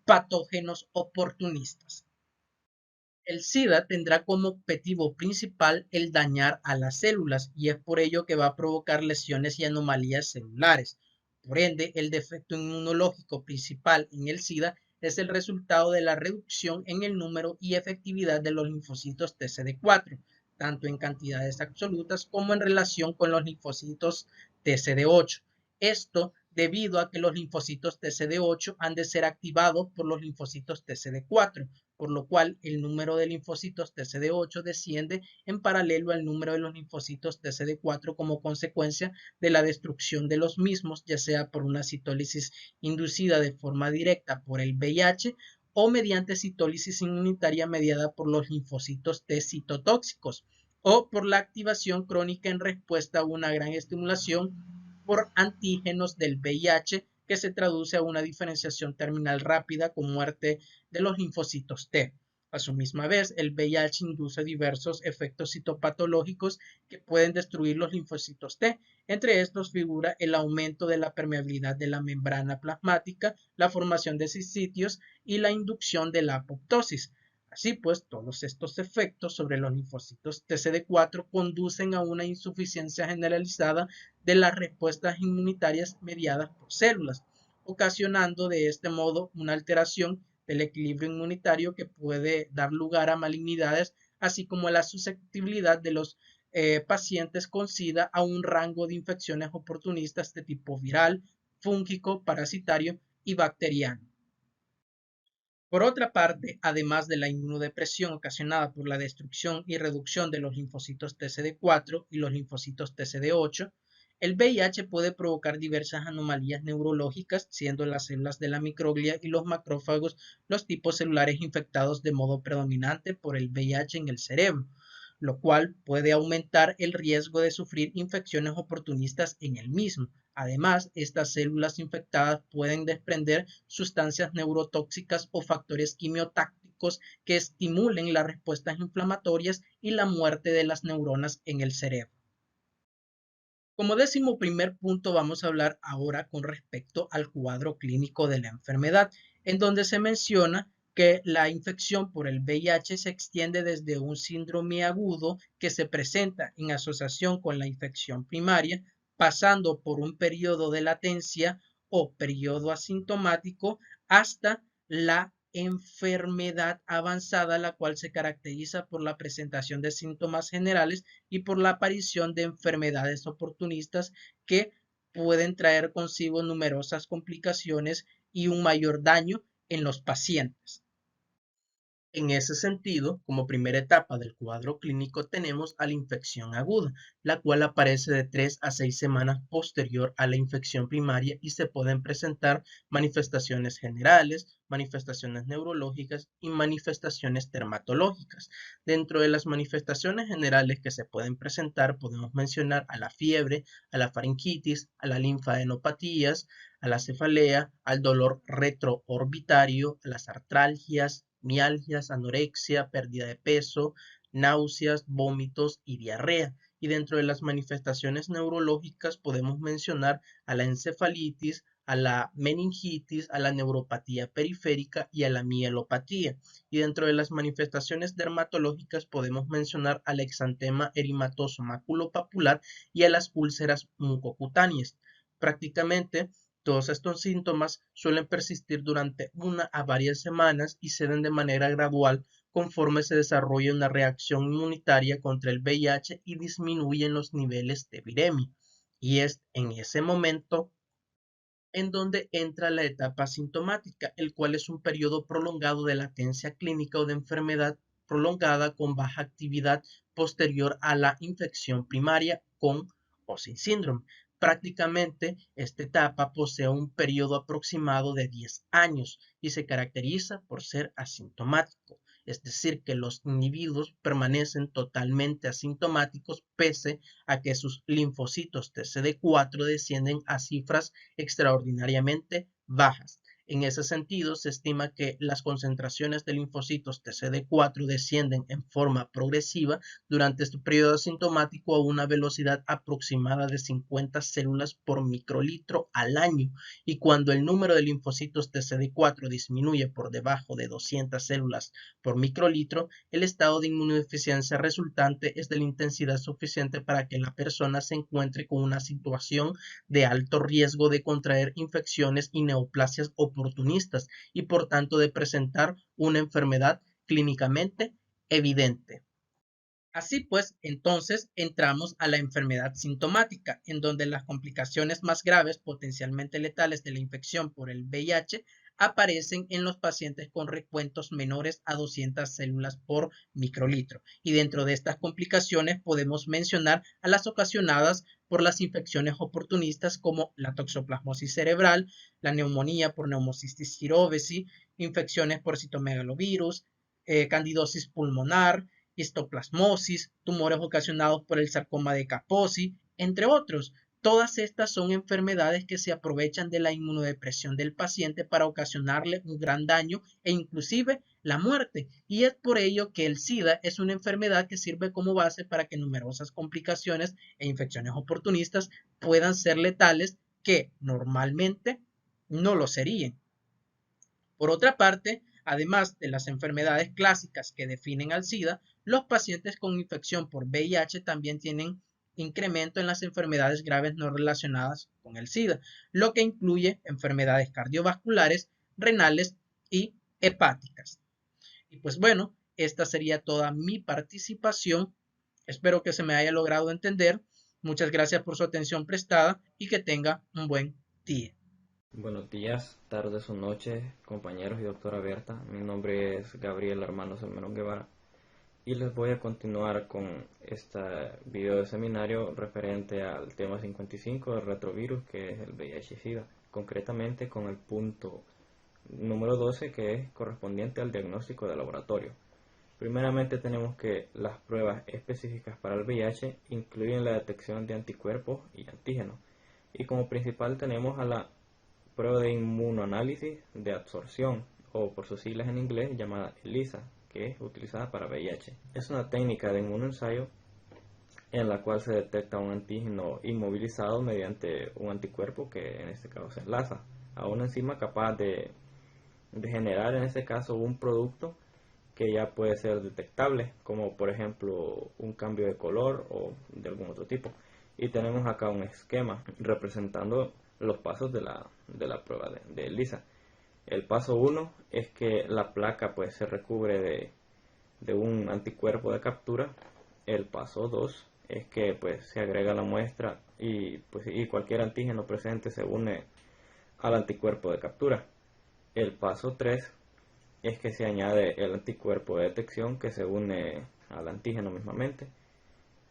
patógenos oportunistas. El SIDA tendrá como objetivo principal el dañar a las células y es por ello que va a provocar lesiones y anomalías celulares. Por ende, el defecto inmunológico principal en el SIDA es el resultado de la reducción en el número y efectividad de los linfocitos TCD4, tanto en cantidades absolutas como en relación con los linfocitos TCD8. Esto debido a que los linfocitos TCD8 han de ser activados por los linfocitos TCD4, por lo cual el número de linfocitos TCD8 desciende en paralelo al número de los linfocitos TCD4 como consecuencia de la destrucción de los mismos, ya sea por una citólisis inducida de forma directa por el VIH o mediante citólisis inmunitaria mediada por los linfocitos T citotóxicos o por la activación crónica en respuesta a una gran estimulación por antígenos del VIH que se traduce a una diferenciación terminal rápida con muerte de los linfocitos T. A su misma vez, el VIH induce diversos efectos citopatológicos que pueden destruir los linfocitos T. Entre estos figura el aumento de la permeabilidad de la membrana plasmática, la formación de sitios y la inducción de la apoptosis. Así pues, todos estos efectos sobre los linfocitos TCD4 conducen a una insuficiencia generalizada de las respuestas inmunitarias mediadas por células, ocasionando de este modo una alteración del equilibrio inmunitario que puede dar lugar a malignidades, así como la susceptibilidad de los pacientes con SIDA a un rango de infecciones oportunistas de tipo viral, fúngico, parasitario y bacteriano. Por otra parte, además de la inmunodepresión ocasionada por la destrucción y reducción de los linfocitos TCD4 y los linfocitos TCD8, el VIH puede provocar diversas anomalías neurológicas, siendo las células de la microglia y los macrófagos los tipos celulares infectados de modo predominante por el VIH en el cerebro, lo cual puede aumentar el riesgo de sufrir infecciones oportunistas en el mismo. Además, estas células infectadas pueden desprender sustancias neurotóxicas o factores quimiotácticos que estimulen las respuestas inflamatorias y la muerte de las neuronas en el cerebro. Como décimo primer punto vamos a hablar ahora con respecto al cuadro clínico de la enfermedad, en donde se menciona que la infección por el VIH se extiende desde un síndrome agudo que se presenta en asociación con la infección primaria, pasando por un periodo de latencia o periodo asintomático hasta la enfermedad avanzada, la cual se caracteriza por la presentación de síntomas generales y por la aparición de enfermedades oportunistas que pueden traer consigo numerosas complicaciones y un mayor daño en los pacientes. En ese sentido, como primera etapa del cuadro clínico tenemos a la infección aguda, la cual aparece de 3 a 6 semanas posterior a la infección primaria y se pueden presentar manifestaciones generales, manifestaciones neurológicas y manifestaciones dermatológicas. Dentro de las manifestaciones generales que se pueden presentar podemos mencionar a la fiebre, a la faringitis, a la linfadenopatías, a la cefalea, al dolor retroorbitario, a las artralgias, mialgias, anorexia, pérdida de peso, náuseas, vómitos y diarrea. Y dentro de las manifestaciones neurológicas podemos mencionar a la encefalitis, a la meningitis, a la neuropatía periférica y a la mielopatía. Y dentro de las manifestaciones dermatológicas podemos mencionar al exantema erimatoso maculopapular y a las úlceras mucocutáneas. Prácticamente todos estos síntomas suelen persistir durante una a varias semanas y ceden de manera gradual conforme se desarrolla una reacción inmunitaria contra el VIH y disminuyen los niveles de viremia. Y es en ese momento en donde entra la etapa sintomática, el cual es un periodo prolongado de latencia clínica o de enfermedad prolongada con baja actividad posterior a la infección primaria con o sin síndrome. Prácticamente esta etapa posee un periodo aproximado de 10 años y se caracteriza por ser asintomático, es decir, que los individuos permanecen totalmente asintomáticos pese a que sus linfocitos TCD4 descienden a cifras extraordinariamente bajas. En ese sentido, se estima que las concentraciones de linfocitos TCD4 descienden en forma progresiva durante este periodo asintomático a una velocidad aproximada de 50 células por microlitro al año, y cuando el número de linfocitos TCD4 disminuye por debajo de 200 células por microlitro, el estado de inmunodeficiencia resultante es de la intensidad suficiente para que la persona se encuentre con una situación de alto riesgo de contraer infecciones y neoplasias oportunistas y por tanto de presentar una enfermedad clínicamente evidente. Así pues, entonces entramos a la enfermedad sintomática, en donde las complicaciones más graves, potencialmente letales de la infección por el VIH, aparecen en los pacientes con recuentos menores a 200 células por microlitro. Y dentro de estas complicaciones podemos mencionar a las ocasionadas por las infecciones oportunistas como la toxoplasmosis cerebral, la neumonía por Pneumocystis jirovesi, infecciones por citomegalovirus, candidosis pulmonar, histoplasmosis, tumores ocasionados por el sarcoma de Kaposi, entre otros. Todas estas son enfermedades que se aprovechan de la inmunodepresión del paciente para ocasionarle un gran daño e inclusive la muerte. Y es por ello que el SIDA es una enfermedad que sirve como base para que numerosas complicaciones e infecciones oportunistas puedan ser letales que normalmente no lo serían. Por otra parte, además de las enfermedades clásicas que definen al SIDA, los pacientes con infección por VIH también tienen incremento en las enfermedades graves no relacionadas con el SIDA, lo que incluye enfermedades cardiovasculares, renales y hepáticas. Y pues bueno, esta sería toda mi participación. Espero que se me haya logrado entender. Muchas gracias por su atención prestada y que tenga un buen día. Buenos días, tardes o noches, compañeros y doctora Berta. Mi nombre es Gabriel Armando Salmerón Guevara y les voy a continuar con este video de seminario referente al tema 55 del retrovirus, que es el VIH-Sida, concretamente con el punto número 12, que es correspondiente al diagnóstico de laboratorio. Primeramente tenemos que las pruebas específicas para el VIH incluyen la detección de anticuerpos y antígenos, y como principal tenemos a la prueba de inmunoanálisis de absorción, o por sus siglas en inglés llamada ELISA, que es utilizada para VIH. Es una técnica de inmunoensayo en la cual se detecta un antígeno inmovilizado mediante un anticuerpo que en este caso se enlaza a una enzima capaz de generar en este caso un producto que ya puede ser detectable, como por ejemplo un cambio de color o de algún otro tipo. Y tenemos acá un esquema representando los pasos de la prueba de ELISA. El paso 1 es que la placa pues se recubre de un anticuerpo de captura. El paso 2 es que pues se agrega la muestra y cualquier antígeno presente se une al anticuerpo de captura. El paso 3 es que se añade el anticuerpo de detección que se une al antígeno mismamente.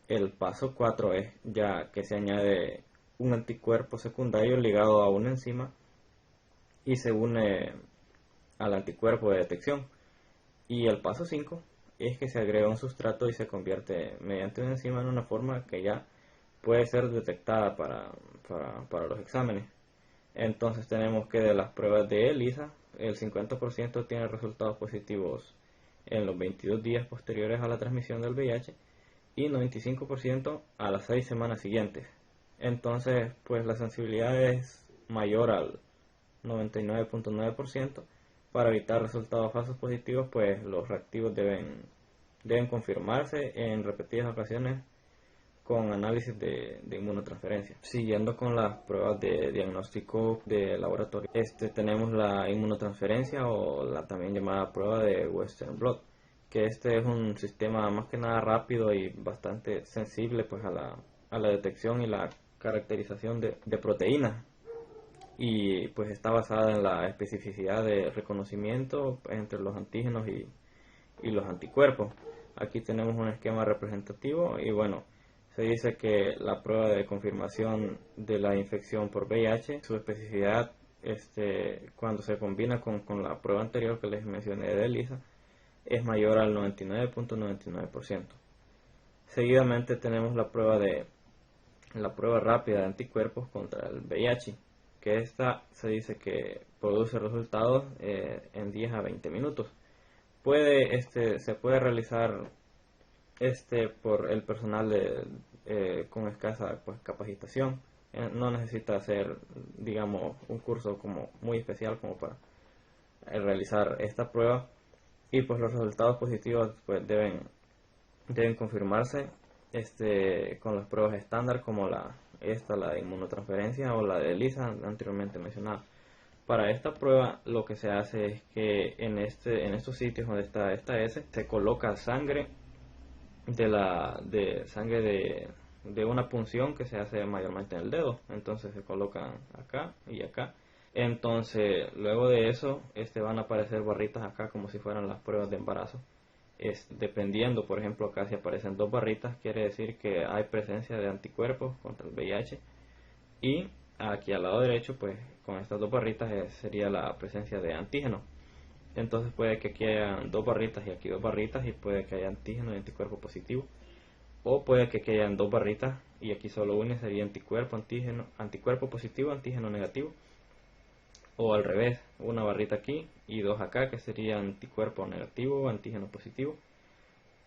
El paso 4 es ya que se añade un anticuerpo secundario ligado a una enzima y se une al anticuerpo de detección. Y el paso 5 es que se agrega un sustrato y se convierte mediante una enzima en una forma que ya puede ser detectada para los exámenes. Entonces tenemos que de las pruebas de ELISA, el 50% tiene resultados positivos en los 22 días posteriores a la transmisión del VIH y 95% a las 6 semanas siguientes. Entonces, pues la sensibilidad es mayor al 99.9%. Para evitar resultados falsos positivos, pues los reactivos deben confirmarse en repetidas ocasiones con análisis de inmunotransferencia. Siguiendo con las pruebas de diagnóstico de laboratorio, tenemos la inmunotransferencia o la también llamada prueba de Western Blot, que es un sistema más que nada rápido y bastante sensible pues a la detección y la caracterización de proteínas, y pues está basada en la especificidad de reconocimiento entre los antígenos y los anticuerpos. Aquí tenemos un esquema representativo y bueno, se dice que la prueba de confirmación de la infección por VIH, su especificidad cuando se combina con la prueba anterior que les mencioné de ELISA, es mayor al 99.99%. Seguidamente tenemos la prueba rápida de anticuerpos contra el VIH, que esta se dice que produce resultados en 10 a 20 minutos. Se puede realizar por el personal con escasa pues, capacitación. No necesita hacer, digamos, un curso como muy especial como para realizar esta prueba, y pues los resultados positivos pues deben confirmarse con las pruebas estándar como la de inmunotransferencia o la de ELISA anteriormente mencionada. Para esta prueba lo que se hace es que en estos sitios donde está esta S se coloca sangre de una punción que se hace mayormente en el dedo. Entonces se colocan acá y acá. Entonces luego de eso van a aparecer barritas acá como si fueran las pruebas de embarazo. Dependiendo, por ejemplo, acá si aparecen 2 barritas, quiere decir que hay presencia de anticuerpos contra el VIH. Y aquí al lado derecho, pues con estas 2 barritas sería la presencia de antígeno. Entonces puede que aquí hayan 2 barritas y aquí 2 barritas, y puede que haya antígeno y anticuerpo positivo. O puede que aquí hayan 2 barritas y aquí solo una sería anticuerpo positivo, antígeno negativo. O al revés, una barrita aquí y 2 acá, que sería anticuerpo negativo, antígeno positivo.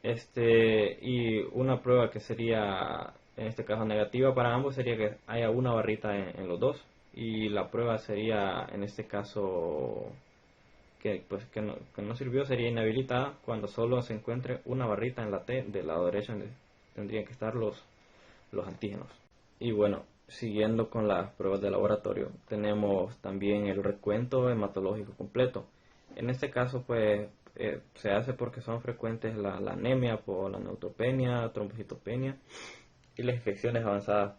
Y una prueba que sería, en este caso negativa para ambos, sería que haya una barrita en los dos. Y la prueba sería, en este caso, que no sirvió, sería inhabilitada cuando solo se encuentre una barrita en la T del lado derecho, donde tendrían que estar los antígenos. Y bueno, siguiendo con las pruebas de laboratorio, tenemos también el recuento hematológico completo. En este caso, pues, se hace porque son frecuentes la anemia por la neutropenia, trombocitopenia y las infecciones avanzadas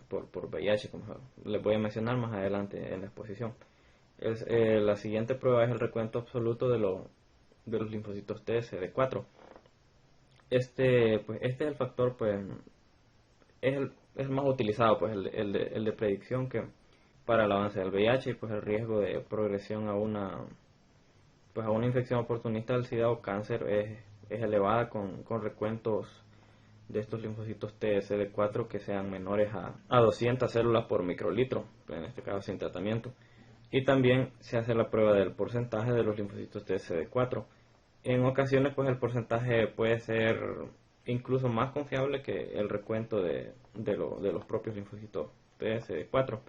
por VIH, como les voy a mencionar más adelante en la exposición. La siguiente prueba es el recuento absoluto de los linfocitos T CD4. Este es el factor, pues, es el más utilizado, pues el de predicción que para el avance del VIH, y pues el riesgo de progresión a una infección oportunista del SIDA o cáncer es elevada con recuentos de estos linfocitos TSD4 que sean menores a 200 células por microlitro, en este caso sin tratamiento. Y también se hace la prueba del porcentaje de los linfocitos TSD4. En ocasiones, pues el porcentaje puede ser incluso más confiable que el recuento de los propios linfocitos TSD4.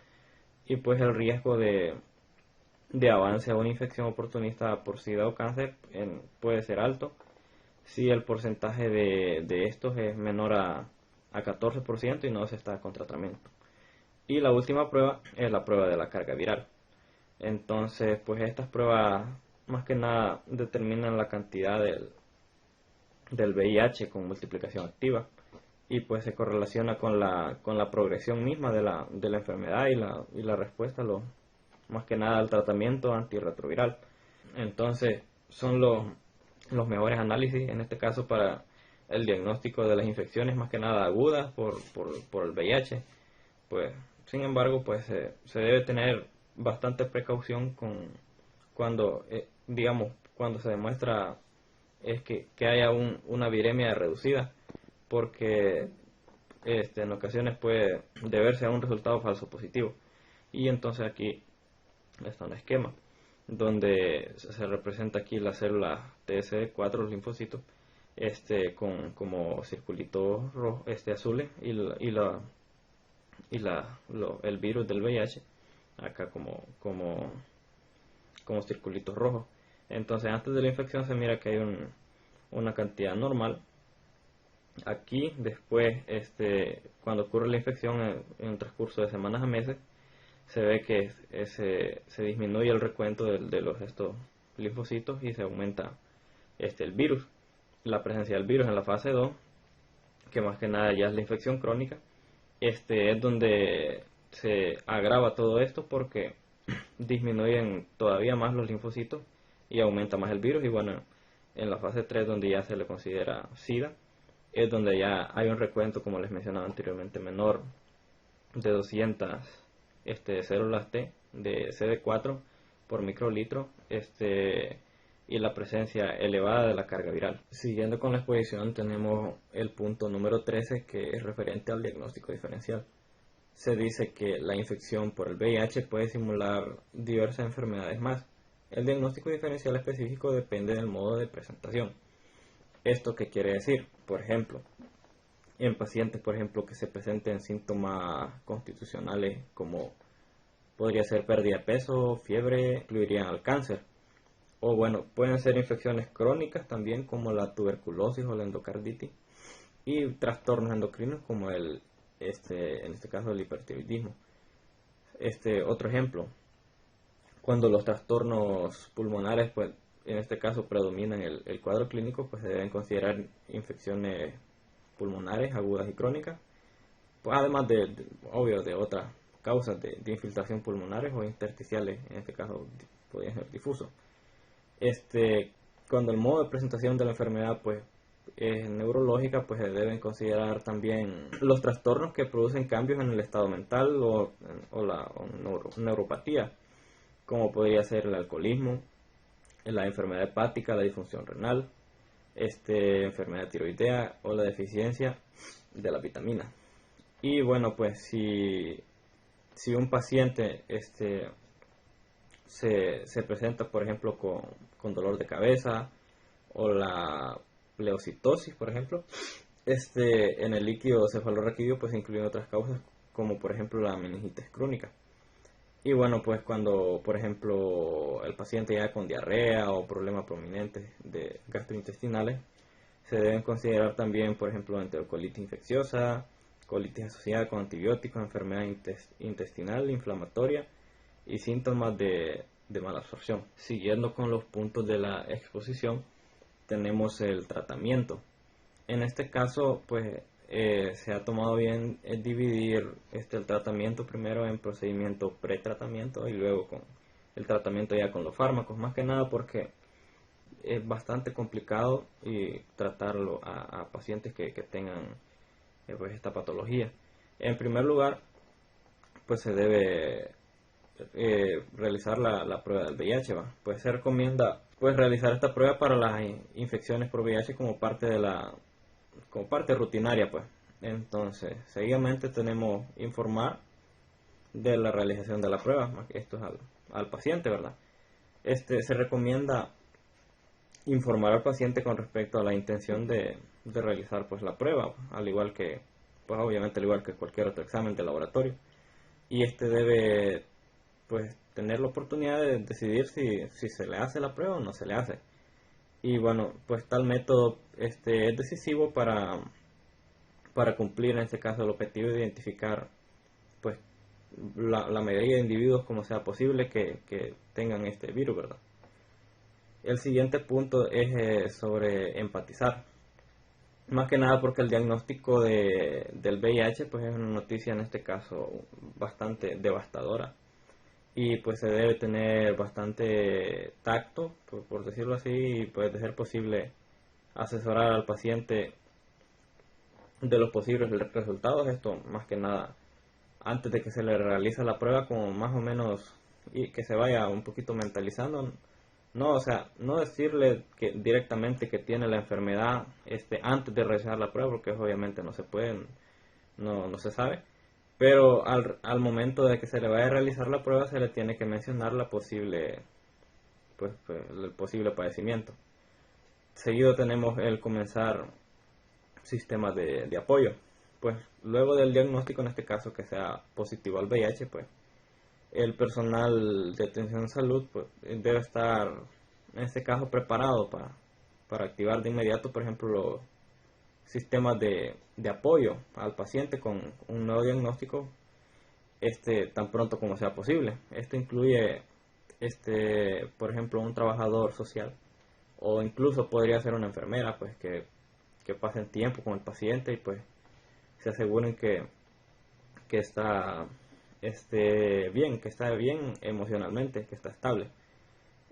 Y pues el riesgo de avance a una infección oportunista por SIDA o cáncer puede ser alto si el porcentaje de estos es menor a 14% y no se está con tratamiento. Y la última prueba es la prueba de la carga viral. Entonces, pues estas pruebas más que nada determinan la cantidad del VIH con multiplicación activa, y pues se correlaciona con la progresión misma de la enfermedad y la respuesta más que nada al tratamiento antirretroviral. Entonces son los mejores análisis en este caso para el diagnóstico de las infecciones más que nada agudas por el VIH. Pues sin embargo, pues se debe tener bastante precaución cuando se demuestra que haya una viremia reducida, porque en ocasiones puede deberse a un resultado falso positivo. Y entonces aquí está un esquema donde se representa aquí la célula TSD4, los linfocitos, como circulitos rojos, azules, el virus del VIH acá como circulitos rojos. Entonces antes de la infección se mira que hay una cantidad normal. Aquí después, cuando ocurre la infección en un transcurso de semanas a meses, se ve que se disminuye el recuento de estos linfocitos y se aumenta el virus. La presencia del virus en la fase 2, que más que nada ya es la infección crónica, es donde se agrava todo esto porque disminuyen todavía más los linfocitos y aumenta más el virus. Y bueno, en la fase 3, donde ya se le considera SIDA, es donde ya hay un recuento, como les mencionaba anteriormente, menor de 200 células T de CD4 por microlitro, y la presencia elevada de la carga viral. Siguiendo con la exposición, tenemos el punto número 13, que es referente al diagnóstico diferencial. se dice que la infección por el VIH puede simular diversas enfermedades más. El diagnóstico diferencial específico depende del modo de presentación. ¿Esto qué quiere decir? Por ejemplo, en pacientes, por ejemplo, que se presenten síntomas constitucionales como podría ser pérdida de peso, fiebre, incluirían al cáncer. O bueno, pueden ser infecciones crónicas también como la tuberculosis o la endocarditis y trastornos endocrinos como en este caso el hipertiroidismo. Otro ejemplo, cuando los trastornos pulmonares, pues en este caso predominan el cuadro clínico, pues se deben considerar infecciones pulmonares agudas y crónicas, pues además obvio, de otras causas de infiltración pulmonares o intersticiales, en este caso podrían ser difusos. Cuando el modo de presentación de la enfermedad pues es neurológica, pues se deben considerar también los trastornos que producen cambios en el estado mental o neuropatía, como podría ser el alcoholismo, la enfermedad hepática, la disfunción renal, enfermedad tiroidea o la deficiencia de la vitamina. Y bueno, pues si un paciente se presenta, por ejemplo, con dolor de cabeza o la leucitosis, por ejemplo, en el líquido cefalorraquídeo pues incluyen otras causas como por ejemplo la meningitis crónica. Y bueno, pues cuando por ejemplo el paciente ya con diarrea o problemas prominentes de gastrointestinales, se deben considerar también por ejemplo enterocolitis infecciosa, colitis asociada con antibióticos, enfermedad intestinal inflamatoria y síntomas de malabsorción. Siguiendo con los puntos de la exposición, tenemos el tratamiento. En este caso, pues se ha tomado bien dividir el tratamiento primero en procedimiento pretratamiento y luego con el tratamiento ya con los fármacos, más que nada porque es bastante complicado y tratarlo a pacientes que tengan pues esta patología. En primer lugar, pues se debe realizar la prueba del VIH, ¿va? Pues se recomienda pues realizar esta prueba para las infecciones por VIH como parte rutinaria, pues. Entonces, seguidamente tenemos informar de la realización de la prueba, esto es al paciente, ¿verdad? Se recomienda informar al paciente con respecto a la intención de realizar pues la prueba, al igual que, pues obviamente al igual que cualquier otro examen de laboratorio. Y debe pues tener la oportunidad de decidir si se le hace la prueba o no se le hace. Y bueno, pues tal método es decisivo para cumplir en este caso el objetivo de identificar pues la mayoría de individuos como sea posible que tengan este virus, ¿verdad? El siguiente punto es sobre empatizar. Más que nada porque el diagnóstico del VIH pues es una noticia en este caso bastante devastadora. Y pues se debe tener bastante tacto, por decirlo así, y pues de ser posible asesorar al paciente de los posibles resultados. Esto más que nada antes de que se le realice la prueba, como más o menos, y que se vaya un poquito mentalizando. No, o sea, no decirle que directamente que tiene la enfermedad antes de realizar la prueba, porque obviamente no se puede, no se sabe. Pero al momento de que se le vaya a realizar la prueba, se le tiene que mencionar el posible padecimiento. Seguido tenemos el comenzar sistemas de apoyo. Pues luego del diagnóstico, en este caso que sea positivo al VIH, pues el personal de atención en salud pues debe estar en este caso preparado para activar de inmediato, por ejemplo, los sistemas de apoyo al paciente con un nuevo diagnóstico tan pronto como sea posible. Esto incluye por ejemplo un trabajador social o incluso podría ser una enfermera pues que pasen tiempo con el paciente y pues se aseguren que está bien, que está bien emocionalmente, que está estable.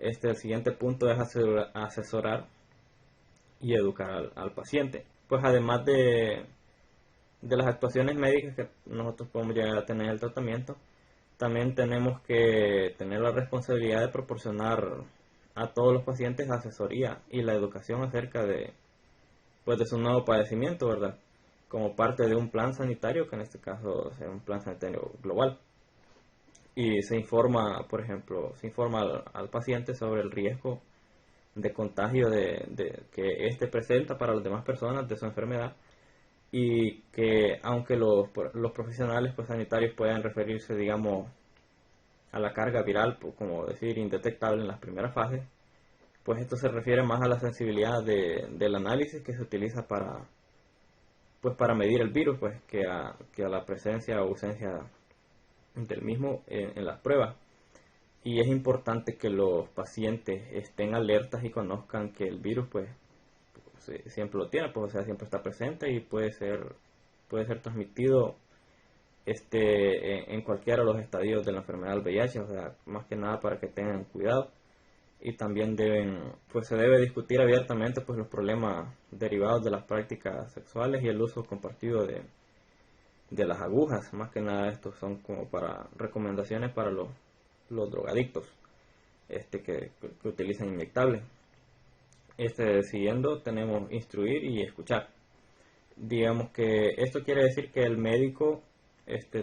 El siguiente punto es asesorar y educar al paciente. Pues además de las actuaciones médicas que nosotros podemos llegar a tener en el tratamiento, también tenemos que tener la responsabilidad de proporcionar a todos los pacientes asesoría y la educación acerca de su nuevo padecimiento, ¿verdad? como parte de un plan sanitario, que en este caso es un plan sanitario global. Y se informa, por ejemplo, se informa al paciente sobre el riesgo de contagio que éste presenta para las demás personas de su enfermedad, y que aunque los profesionales pues, sanitarios puedan referirse, digamos, a la carga viral, como decir, indetectable en las primeras fases, pues esto se refiere más a la sensibilidad del análisis que se utiliza para medir el virus, pues que a la presencia o ausencia del mismo en las pruebas. Y es importante que los pacientes estén alertas y conozcan que el virus pues siempre lo tiene, pues o sea, siempre está presente y puede ser transmitido en cualquiera de los estadios de la enfermedad del VIH, o sea, más que nada para que tengan cuidado. Y también se debe discutir abiertamente pues los problemas derivados de las prácticas sexuales y el uso compartido de las agujas. Más que nada estos son como para recomendaciones para los drogadictos que utilizan inyectables. Siguiendo tenemos instruir y escuchar. Digamos que esto quiere decir que el médico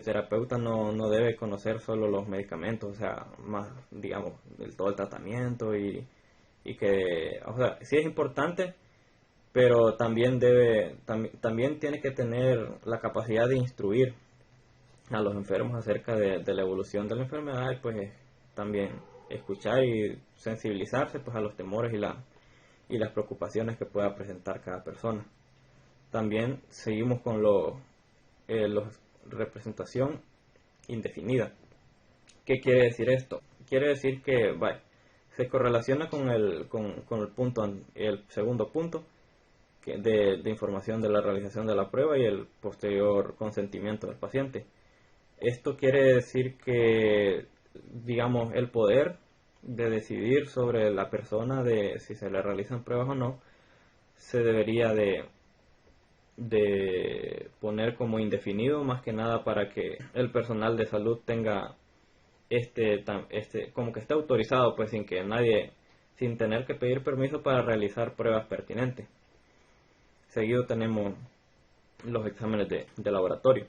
terapeuta no debe conocer solo los medicamentos, o sea, más, digamos, todo el tratamiento y que, o sea, sí es importante, pero también tiene que tener la capacidad de instruir a los enfermos acerca de la evolución de la enfermedad, y pues también escuchar y sensibilizarse pues a los temores y las preocupaciones que pueda presentar cada persona. También seguimos con los representación indefinida. ¿Qué quiere decir esto? Quiere decir que se correlaciona con el segundo punto de información de la realización de la prueba y el posterior consentimiento del paciente. Esto quiere decir que, digamos, el poder de decidir sobre la persona de si se le realizan pruebas o no se debería de poner como indefinido, más que nada para que el personal de salud tenga como que esté autorizado, pues sin tener que pedir permiso para realizar pruebas pertinentes. Seguido tenemos los exámenes de laboratorio,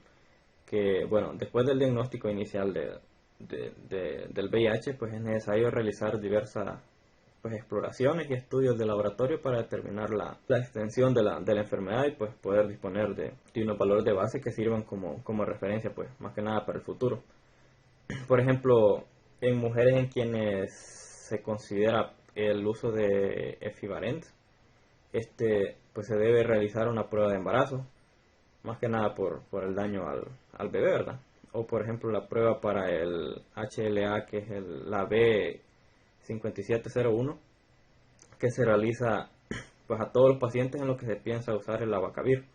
que bueno, después del diagnóstico inicial del VIH, pues es necesario realizar diversas pues exploraciones y estudios de laboratorio para determinar la extensión de la enfermedad y pues poder disponer de unos valores de base que sirvan como referencia, pues más que nada para el futuro. Por ejemplo, en mujeres en quienes se considera el uso de equivalente, pues se debe realizar una prueba de embarazo, más que nada por el daño al bebé, ¿verdad? O por ejemplo la prueba para el HLA, que es la B5701, que se realiza pues a todos los pacientes en los que se piensa usar el abacavir.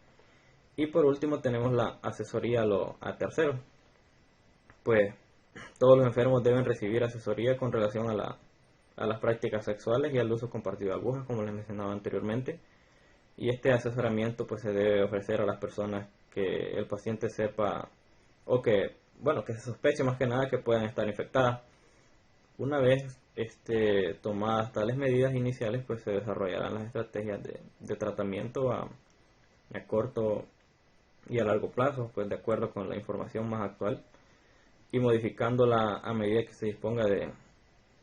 Y por último tenemos la asesoría a terceros. Pues todos los enfermos deben recibir asesoría con relación a las prácticas sexuales y al uso compartido de agujas, como les mencionaba anteriormente. Y este asesoramiento pues se debe ofrecer a las personas que el paciente sepa o que se sospeche más que nada que puedan estar infectadas. Una vez tomadas tales medidas iniciales, pues se desarrollarán las estrategias de tratamiento a corto y a largo plazo, pues de acuerdo con la información más actual y modificándola a medida que se disponga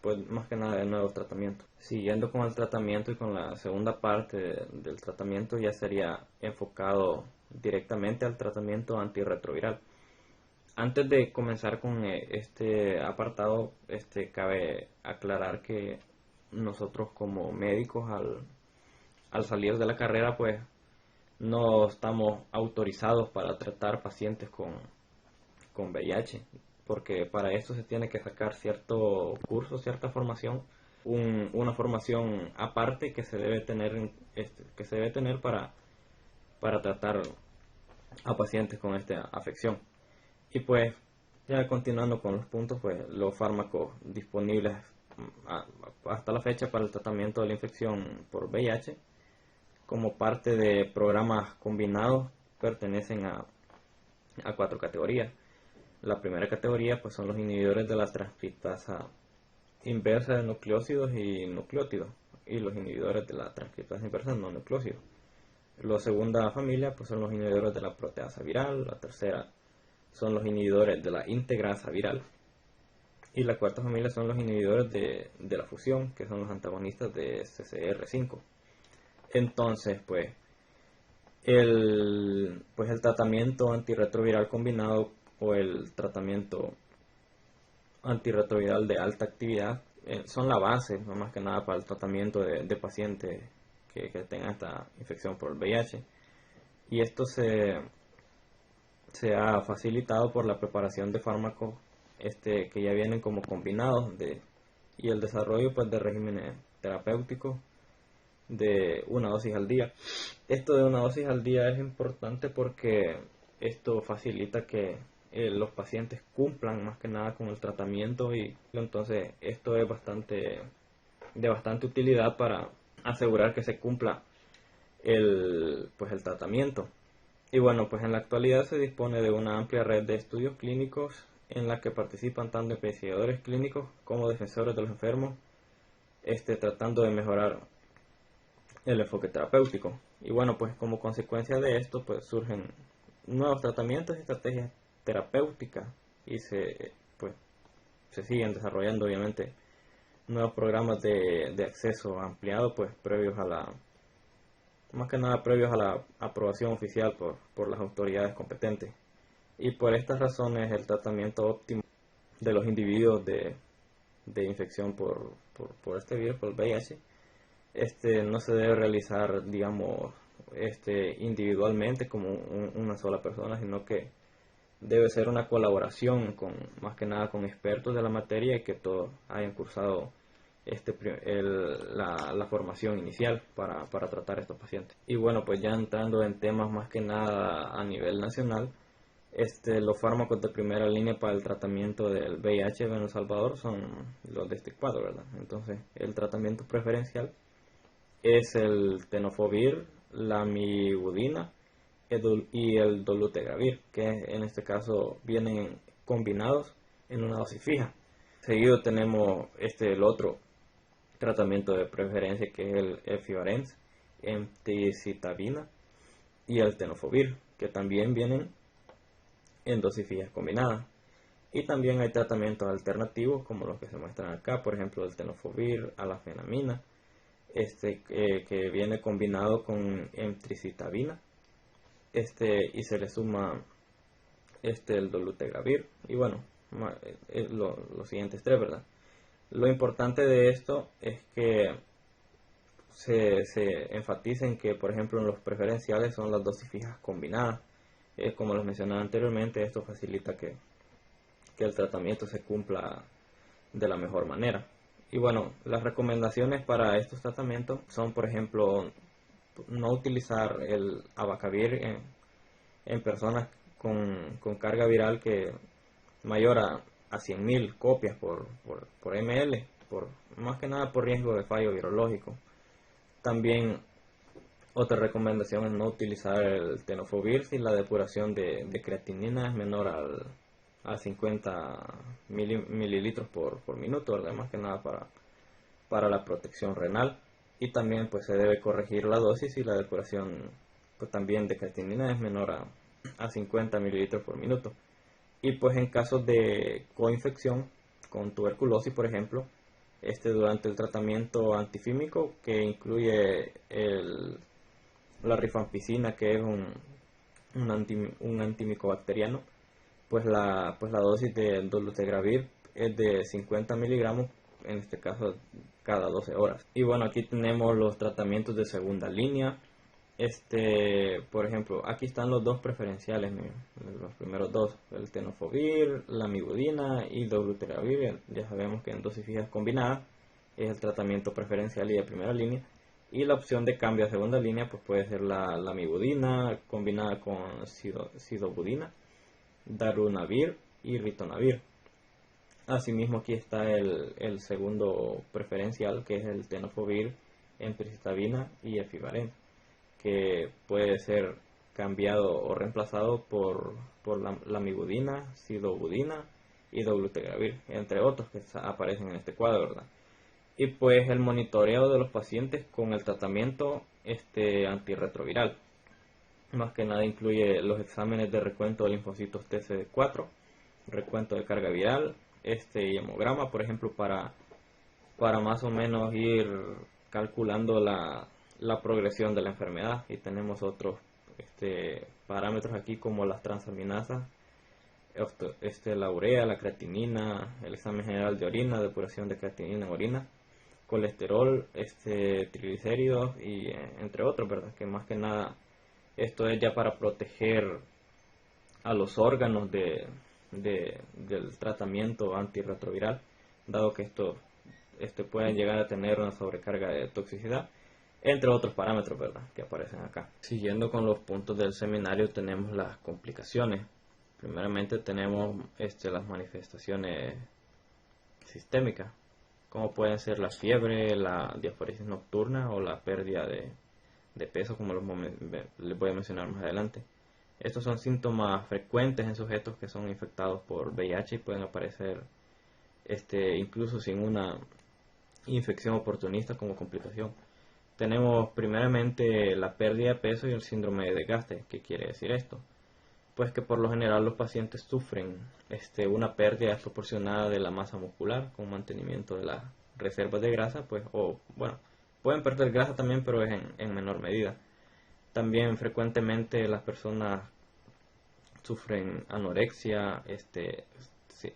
pues más que nada de nuevos tratamientos. Siguiendo con el tratamiento y con la segunda parte del tratamiento, ya sería enfocado directamente al tratamiento antirretroviral. Antes de comenzar con este apartado, cabe aclarar que nosotros como médicos al salir de la carrera pues no estamos autorizados para tratar pacientes con VIH, porque para esto se tiene que sacar cierto curso, cierta formación, una formación aparte que se debe tener para tratar a pacientes con esta afección. Y pues ya continuando con los puntos, pues los fármacos disponibles hasta la fecha para el tratamiento de la infección por VIH como parte de programas combinados pertenecen a 4 categorías. La primera categoría pues son los inhibidores de la transcriptasa inversa de nucleósidos y nucleótidos, y los inhibidores de la transcriptasa inversa no nucleósidos. La segunda familia pues son los inhibidores de la proteasa viral, la tercera son los inhibidores de la integrasa viral y la cuarta familia son los inhibidores de la fusión, que son los antagonistas de CCR5. Entonces, el tratamiento antirretroviral combinado o el tratamiento antirretroviral de alta actividad son la base, no más que nada, para el tratamiento de pacientes que tengan esta infección por el VIH. Y esto se ha facilitado por la preparación de fármacos que ya vienen como combinados y el desarrollo pues de regímenes terapéuticos de una dosis al día. Esto de una dosis al día es importante porque esto facilita que los pacientes cumplan más que nada con el tratamiento, y entonces esto es de bastante utilidad para asegurar que se cumpla el tratamiento. Y bueno, pues en la actualidad se dispone de una amplia red de estudios clínicos en la que participan tanto investigadores clínicos como defensores de los enfermos, tratando de mejorar el enfoque terapéutico. Y bueno, pues como consecuencia de esto, pues surgen nuevos tratamientos y estrategias terapéuticas y se siguen desarrollando obviamente nuevos programas de acceso ampliado, pues más que nada previos a la aprobación oficial por las autoridades competentes. Y por estas razones el tratamiento óptimo de los individuos de infección por este virus, por el VIH, no se debe realizar, digamos, individualmente como una sola persona, sino que debe ser una colaboración más que nada con expertos de la materia y que todos hayan cursado la formación inicial para tratar a estos pacientes. Y bueno, pues ya entrando en temas más que nada a nivel nacional, los fármacos de primera línea para el tratamiento del VIH en El Salvador son los de este cuadro, ¿verdad? Entonces, el tratamiento preferencial es el tenofovir, la amibudina y el dolutegravir, que en este caso vienen combinados en una dosis fija. Seguido tenemos el otro tratamiento de preferencia, que es el efivarenz, emtricitabina y el tenofovir, que también vienen en dosis fijas combinadas. Y también hay tratamientos alternativos como los que se muestran acá, por ejemplo el tenofovir, alafenamina, que viene combinado con emtricitabina, y se le suma el dolutegravir y bueno, los siguientes tres, ¿verdad? Lo importante de esto es que se enfatiza en que, por ejemplo, en los preferenciales son las dosis fijas combinadas. Como les mencionaba anteriormente, esto facilita que el tratamiento se cumpla de la mejor manera. Y bueno, las recomendaciones para estos tratamientos son, por ejemplo, no utilizar el abacavir en personas con carga viral que mayor a 100.000 copias por ml, más que nada por riesgo de fallo virológico. También otra recomendación es no utilizar el tenofovir si la depuración de creatinina es menor a 50 mililitros por minuto, ¿verdad? Más que nada para la protección renal. Y también pues se debe corregir la dosis si la depuración también de creatinina es menor a 50 mililitros por minuto. Y pues en casos de coinfección con tuberculosis, por ejemplo, durante el tratamiento antifímico, que incluye la rifampicina, que es un antimicobacteriano, pues la dosis de dolutegravir es de 50 miligramos, en este caso cada 12 horas. Y bueno, aquí tenemos los tratamientos de segunda línea. Por ejemplo, aquí están los dos preferenciales, los primeros dos, el tenofovir, la amibudina y dolutegravir. Ya sabemos que en dosis fijas combinadas es el tratamiento preferencial y de primera línea. Y la opción de cambio a segunda línea pues puede ser la amibudina combinada con sidobudina, darunavir y ritonavir. Asimismo, aquí está el segundo preferencial, que es el tenofovir, emtricitabina y efivarenz, que puede ser cambiado o reemplazado por la amibudina, sidobudina y dolutegravir, entre otros que aparecen en este cuadro, ¿verdad? Y pues el monitoreo de los pacientes con el tratamiento antirretroviral. Más que nada incluye los exámenes de recuento de linfocitos TCD4, recuento de carga viral, y hemograma, por ejemplo, para más o menos ir calculando la progresión de la enfermedad. Y tenemos otros parámetros aquí como las transaminasas, la urea, la creatinina, el examen general de orina, depuración de creatinina en orina, colesterol, triglicéridos y entre otros, ¿verdad? Que más que nada esto es ya para proteger a los órganos del tratamiento antirretroviral, dado que esto pueden llegar a tener una sobrecarga de toxicidad, entre otros parámetros, ¿verdad?, que aparecen acá. Siguiendo con los puntos del seminario, tenemos las complicaciones. Primeramente tenemos las manifestaciones sistémicas, como pueden ser la fiebre, la diaforesis nocturna o la pérdida de peso, como les voy a mencionar más adelante. Estos son síntomas frecuentes en sujetos que son infectados por VIH y pueden aparecer incluso sin una infección oportunista como complicación. Tenemos primeramente la pérdida de peso y el síndrome de desgaste. ¿Qué quiere decir esto? Pues que por lo general los pacientes sufren una pérdida desproporcionada de la masa muscular con mantenimiento de las reservas de grasa, pues, o bueno, pueden perder grasa también, pero es en menor medida. También frecuentemente las personas sufren anorexia,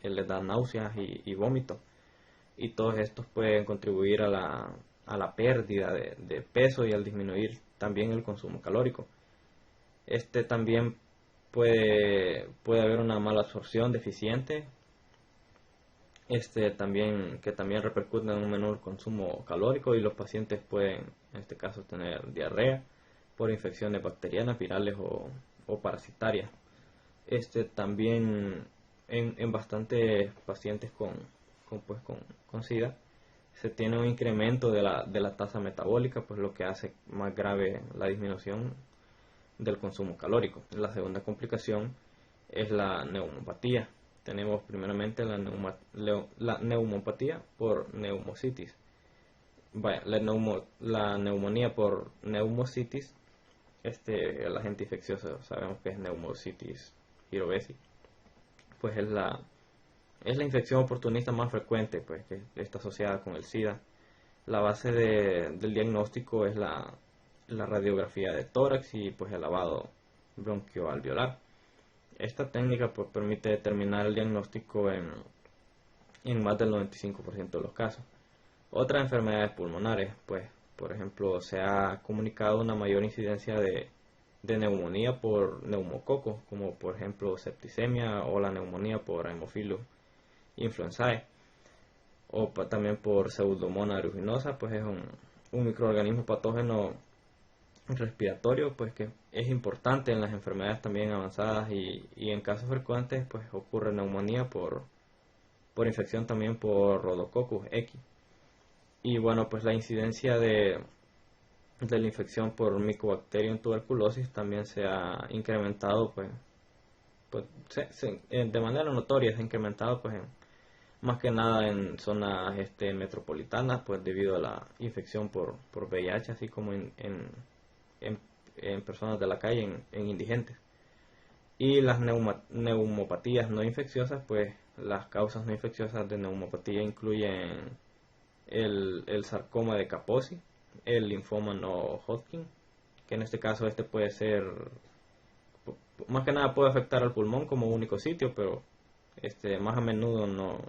les da náuseas y vómitos, y todos estos pueden contribuir a la pérdida de peso y al disminuir también el consumo calórico. También puede haber una mala absorción deficiente, que también repercute en un menor consumo calórico, y los pacientes pueden en este caso tener diarrea por infecciones bacterianas, virales o parasitarias. También en bastantes pacientes con SIDA se tiene un incremento de la tasa metabólica, pues lo que hace más grave la disminución del consumo calórico. La segunda complicación es la neumopatía. Tenemos primeramente la neumopatía por neumocitis. La neumonía por neumocitis, el agente infeccioso sabemos que es neumocitis girovesi, pues es la infección oportunista más frecuente, pues, que está asociada con el SIDA. La base del diagnóstico es la radiografía de tórax y pues el lavado bronquioalveolar. Esta técnica pues permite determinar el diagnóstico en más del 95% de los casos. Otras enfermedades pulmonares, pues por ejemplo se ha comunicado una mayor incidencia de neumonía por neumococo, como por ejemplo septicemia o la neumonía por Haemophilus influenzae, o también por Pseudomonas aeruginosa, pues es un microorganismo patógeno respiratorio, pues que es importante en las enfermedades también avanzadas, y en casos frecuentes pues ocurre neumonía por infección también por Rhodococcus X. Y bueno, pues la incidencia de la infección por Mycobacterium tuberculosis también se ha incrementado, pues de manera notoria se ha incrementado, pues más que nada en zonas metropolitanas, pues debido a la infección por VIH, así como en personas de la calle, en indigentes. Y las neumopatías no infecciosas, pues las causas no infecciosas de neumopatía incluyen el sarcoma de Kaposi, el linfoma no Hodgkin, que en este caso puede ser, más que nada puede afectar al pulmón como único sitio, pero más a menudo no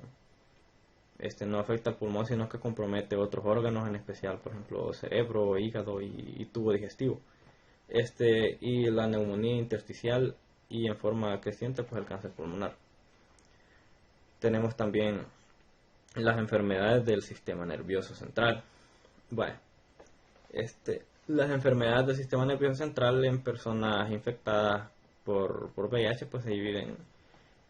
afecta al pulmón, sino que compromete otros órganos, en especial por ejemplo cerebro, hígado y tubo digestivo. Y la neumonía intersticial y en forma creciente, pues el cáncer pulmonar. Tenemos también las enfermedades del sistema nervioso central. Bueno, las enfermedades del sistema nervioso central en personas infectadas por VIH pues se dividen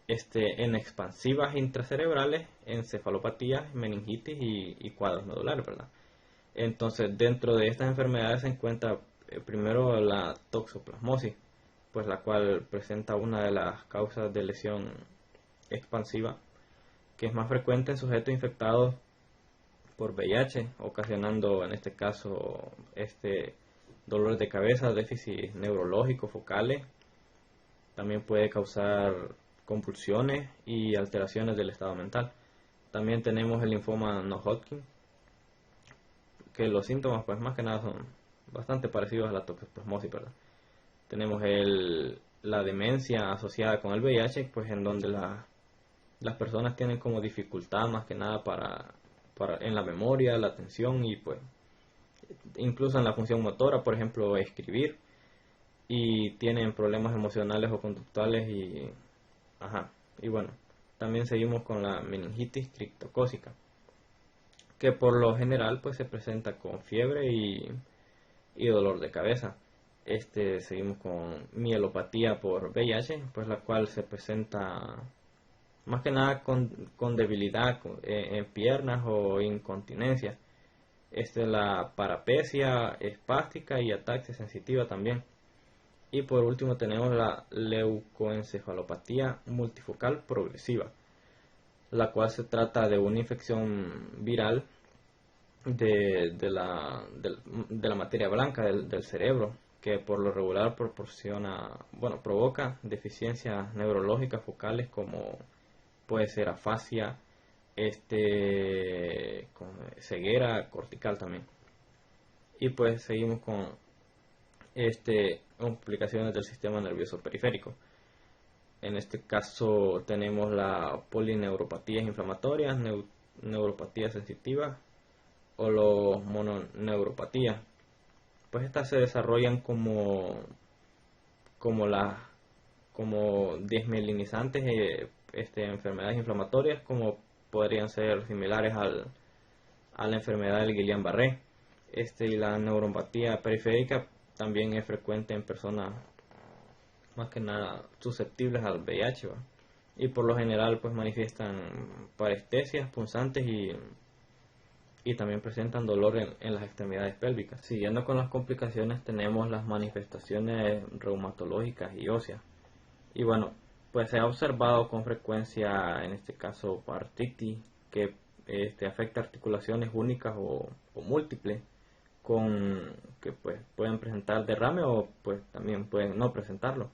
en expansivas intracerebrales, encefalopatías, meningitis y cuadros nodulares, ¿verdad? Entonces, dentro de estas enfermedades se encuentra primero la toxoplasmosis, pues la cual presenta una de las causas de lesión expansiva, que es más frecuente en sujetos infectados por VIH, ocasionando en este caso dolores de cabeza, déficit neurológico, focales. También puede causar convulsiones y alteraciones del estado mental. También tenemos el linfoma no Hodgkin, que los síntomas pues más que nada son bastante parecidos a la toxoplasmosis, ¿verdad? Tenemos la demencia asociada con el VIH, pues en donde las personas tienen como dificultad más que nada en la memoria, la atención y pues incluso en la función motora, por ejemplo, escribir, y tienen problemas emocionales o conductuales y bueno, también seguimos con la meningitis criptocócica, que por lo general pues se presenta con fiebre y dolor de cabeza. Seguimos con mielopatía por VIH, pues la cual se presenta más que nada con debilidad en piernas o incontinencia. La parapesia espástica y ataxia sensitiva también. Y por último tenemos la leucoencefalopatía multifocal progresiva, la cual se trata de una infección viral de la materia blanca del cerebro, que por lo regular provoca deficiencias neurológicas focales como puede ser afasia, con ceguera cortical también. Y pues seguimos con complicaciones del sistema nervioso periférico. En este caso tenemos la polineuropatías inflamatorias, neuropatías sensitivas o los mononeuropatías. Pues estas se desarrollan como desmielinizantes, enfermedades inflamatorias, como podrían ser similares a la enfermedad del Guillain-Barré. Y la neuropatía periférica también es frecuente en personas más que nada susceptibles al VIH, ¿va? Y por lo general pues manifiestan parestesias punzantes y también presentan dolor en las extremidades pélvicas. Siguiendo con las complicaciones tenemos las manifestaciones reumatológicas y óseas. Y bueno, pues se ha observado con frecuencia en este caso artritis que afecta articulaciones únicas o múltiples, que pues pueden presentar derrame o pues también pueden no presentarlo.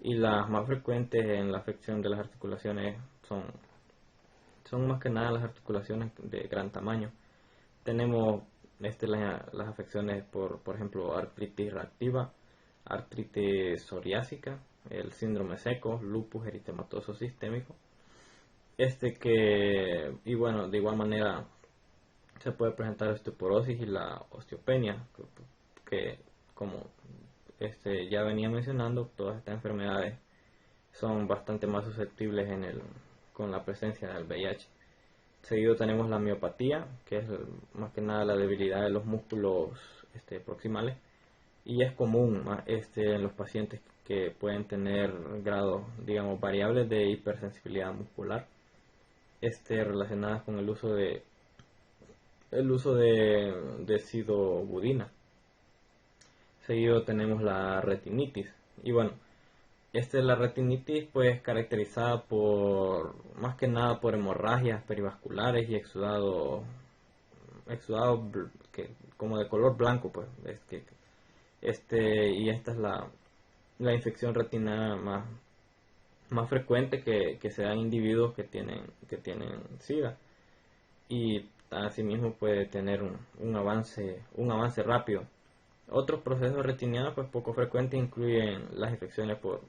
Y las más frecuentes en la afección de las articulaciones son más que nada las articulaciones de gran tamaño. Tenemos las afecciones por ejemplo artritis reactiva, artritis psoriásica, el síndrome seco, lupus eritematoso sistémico. Y bueno, de igual manera se puede presentar osteoporosis y la osteopenia, que como ya venía mencionando, todas estas enfermedades son bastante más susceptibles con la presencia del VIH. Seguido tenemos la miopatía, que es más que nada la debilidad de los músculos proximales, y es común en los pacientes que pueden tener grados, digamos, variables de hipersensibilidad muscular, relacionadas con el uso de sidobudina. Seguido tenemos la retinitis, y bueno, la retinitis pues caracterizada más que nada por hemorragias perivasculares y exudado como de color blanco, pues y esta es la infección retinal más frecuente que se da en individuos que tienen SIDA, y asimismo puede tener un avance rápido. Otros procesos retinianos pues poco frecuentes incluyen las infecciones por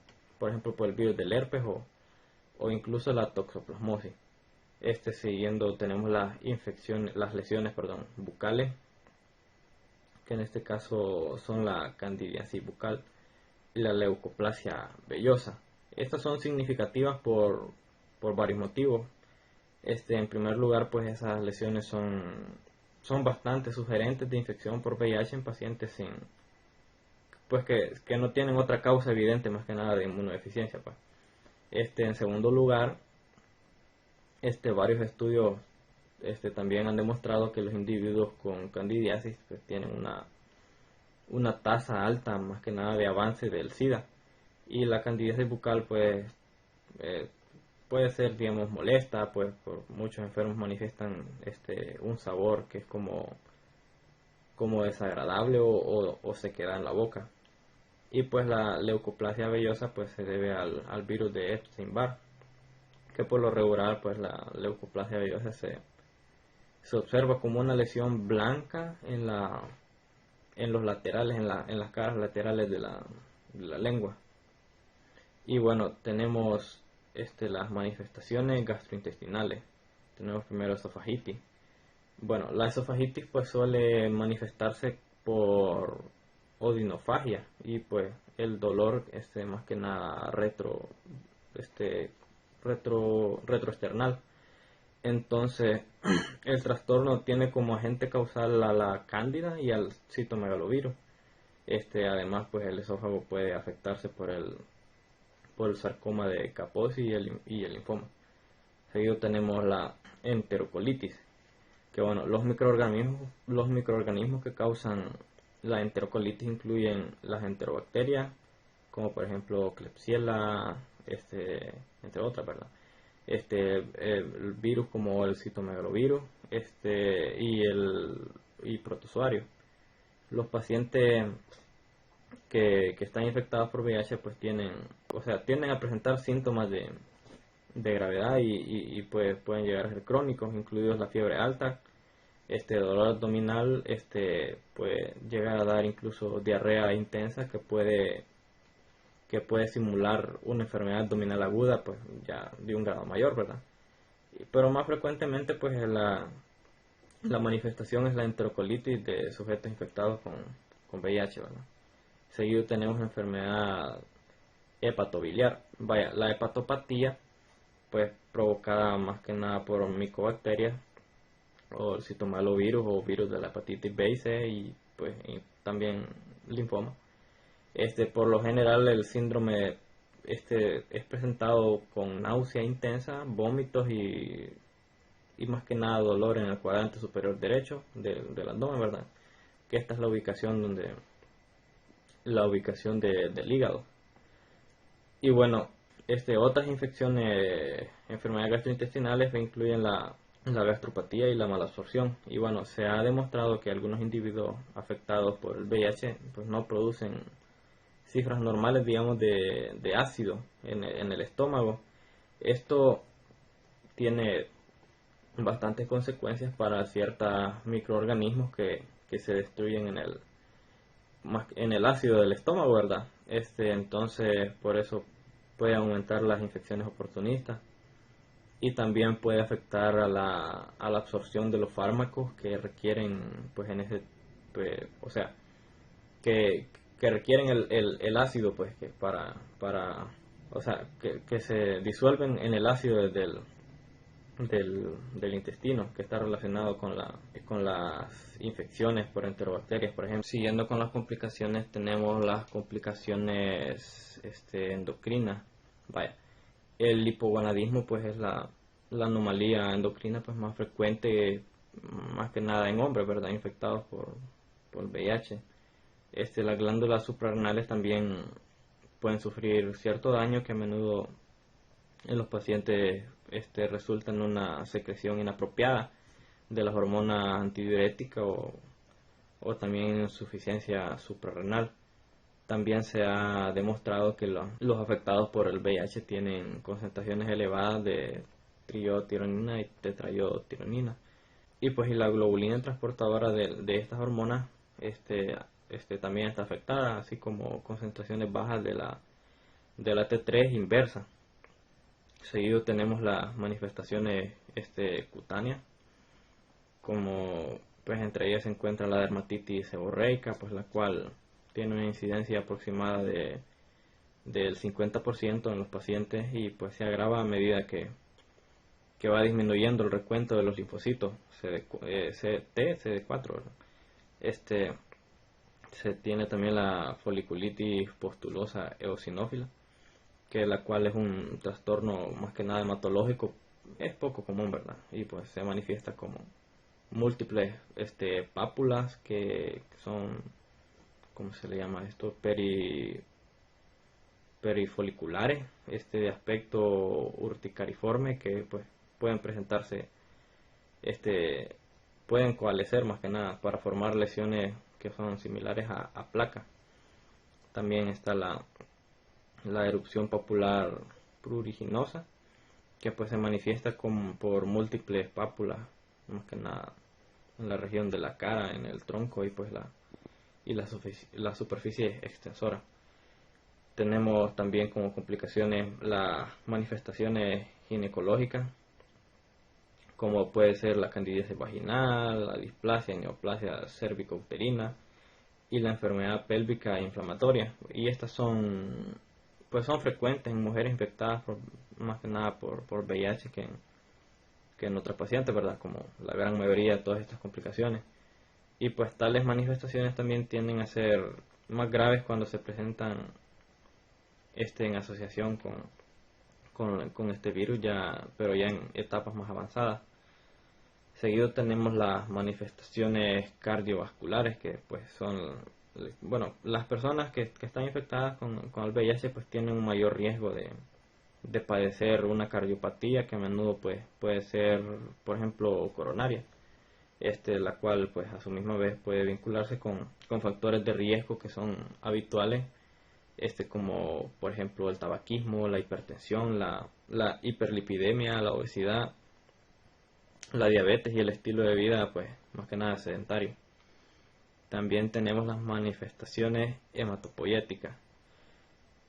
ejemplo por el virus del herpes o incluso la toxoplasmosis. Siguiendo tenemos las lesiones bucales, que en este caso son la candidiasis bucal y la leucoplasia vellosa. Estas son significativas por varios motivos. En primer lugar, pues esas lesiones son bastante sugerentes de infección por VIH en pacientes que no tienen otra causa evidente más que nada de inmunodeficiencia, pues. En segundo lugar, varios estudios también han demostrado que los individuos con candidiasis pues, tienen una tasa alta más que nada de avance del SIDA, y la candidiasis bucal pues puede ser, digamos, molesta, pues por muchos enfermos manifiestan un sabor que es como como desagradable o se queda en la boca. Y pues la leucoplasia vellosa pues se debe al virus de Epstein-Barr, que por lo regular pues la leucoplasia vellosa se observa como una lesión blanca en los laterales, en las caras laterales de la lengua. Y bueno, tenemos las manifestaciones gastrointestinales. Tenemos primero esofagitis. Bueno, la esofagitis pues suele manifestarse por odinofagia y pues el dolor más que nada retroesternal. Entonces, el trastorno tiene como agente causal a la cándida y al citomegalovirus. Además, pues el esófago puede afectarse por el sarcoma de Kaposi y el linfoma. Seguido tenemos la enterocolitis, que bueno, los microorganismos que causan la enterocolitis incluyen las enterobacterias, como por ejemplo Klebsiella, entre otras, ¿verdad? El virus como el citomegalovirus, y protozoarios. Los pacientes que están infectados por VIH pues tienden a presentar síntomas de gravedad y pues pueden llegar a ser crónicos, incluidos la fiebre alta, dolor abdominal, puede llegar a dar incluso diarrea intensa que puede simular una enfermedad abdominal aguda, pues ya de un grado mayor, ¿verdad? Pero más frecuentemente pues la manifestación es la enterocolitis de sujetos infectados con VIH, ¿verdad? Seguido tenemos la enfermedad hepatobiliar. Vaya, la hepatopatía pues provocada más que nada por micobacterias o el citomegalovirus o virus de la hepatitis B y C y pues y también linfoma. Por lo general el síndrome es presentado con náusea intensa, vómitos y más que nada dolor en el cuadrante superior derecho del abdomen, ¿verdad? Que esta es la ubicación del hígado. Y bueno, otras infecciones, enfermedades gastrointestinales incluyen la gastropatía y la malabsorción. Y bueno, se ha demostrado que algunos individuos afectados por el VIH pues no producen cifras normales, digamos, de ácido en el estómago. Esto tiene bastantes consecuencias para ciertos microorganismos que se destruyen en el ácido del estómago, ¿verdad? Entonces, por eso puede aumentar las infecciones oportunistas y también puede afectar a la absorción de los fármacos que requieren, pues o sea, que requieren el ácido, pues, que o sea, que se disuelven en el ácido del intestino, que está relacionado con las infecciones por enterobacterias, por ejemplo. Siguiendo con las complicaciones, tenemos las complicaciones endocrinas. Vaya, el hipogonadismo pues es la anomalía endocrina pues más frecuente, más que nada en hombres, ¿verdad?, infectados por VIH. Las glándulas suprarrenales también pueden sufrir cierto daño que a menudo en los pacientes resulta en una secreción inapropiada de las hormonas antidiuréticas o también insuficiencia suprarrenal. También se ha demostrado que los afectados por el VIH tienen concentraciones elevadas de triotironina y tetraiotironina. Y pues la globulina transportadora de estas hormonas también está afectada, así como concentraciones bajas de la T3 inversa. Seguido tenemos las manifestaciones cutáneas, como pues entre ellas se encuentra la dermatitis seborreica, pues la cual tiene una incidencia aproximada del 50% en los pacientes y pues se agrava a medida que va disminuyendo el recuento de los linfocitos CD4. Se tiene también la foliculitis pustulosa eosinófila, que la cual es un trastorno más que nada hematológico, es poco común, ¿verdad? Y pues se manifiesta como múltiples pápulas que son, ¿cómo se le llama esto? Perifoliculares, de aspecto urticariforme, que pues pueden presentarse pueden coalescer más que nada para formar lesiones que son similares a placa. También está la erupción papular pruriginosa, que pues se manifiesta por múltiples pápulas, más que nada en la región de la cara, en el tronco y pues la superficie extensora. Tenemos también como complicaciones las manifestaciones ginecológicas, como puede ser la candidiasis vaginal, la displasia y neoplasia cérvico-uterina y la enfermedad pélvica inflamatoria. Y estas son frecuentes en mujeres infectadas más que nada por VIH que en otras pacientes, ¿verdad? Como la gran mayoría de todas estas complicaciones. Y pues tales manifestaciones también tienden a ser más graves cuando se presentan en asociación con este virus, pero ya en etapas más avanzadas. Seguido tenemos las manifestaciones cardiovasculares, que pues son, las personas que están infectadas con el VIH pues tienen un mayor riesgo de padecer una cardiopatía, que a menudo pues puede ser, por ejemplo, coronaria, la cual pues a su misma vez puede vincularse con factores de riesgo que son habituales, como por ejemplo el tabaquismo, la hipertensión, la hiperlipidemia, la obesidad, la diabetes y el estilo de vida pues más que nada sedentario. También tenemos las manifestaciones hematopoyéticas.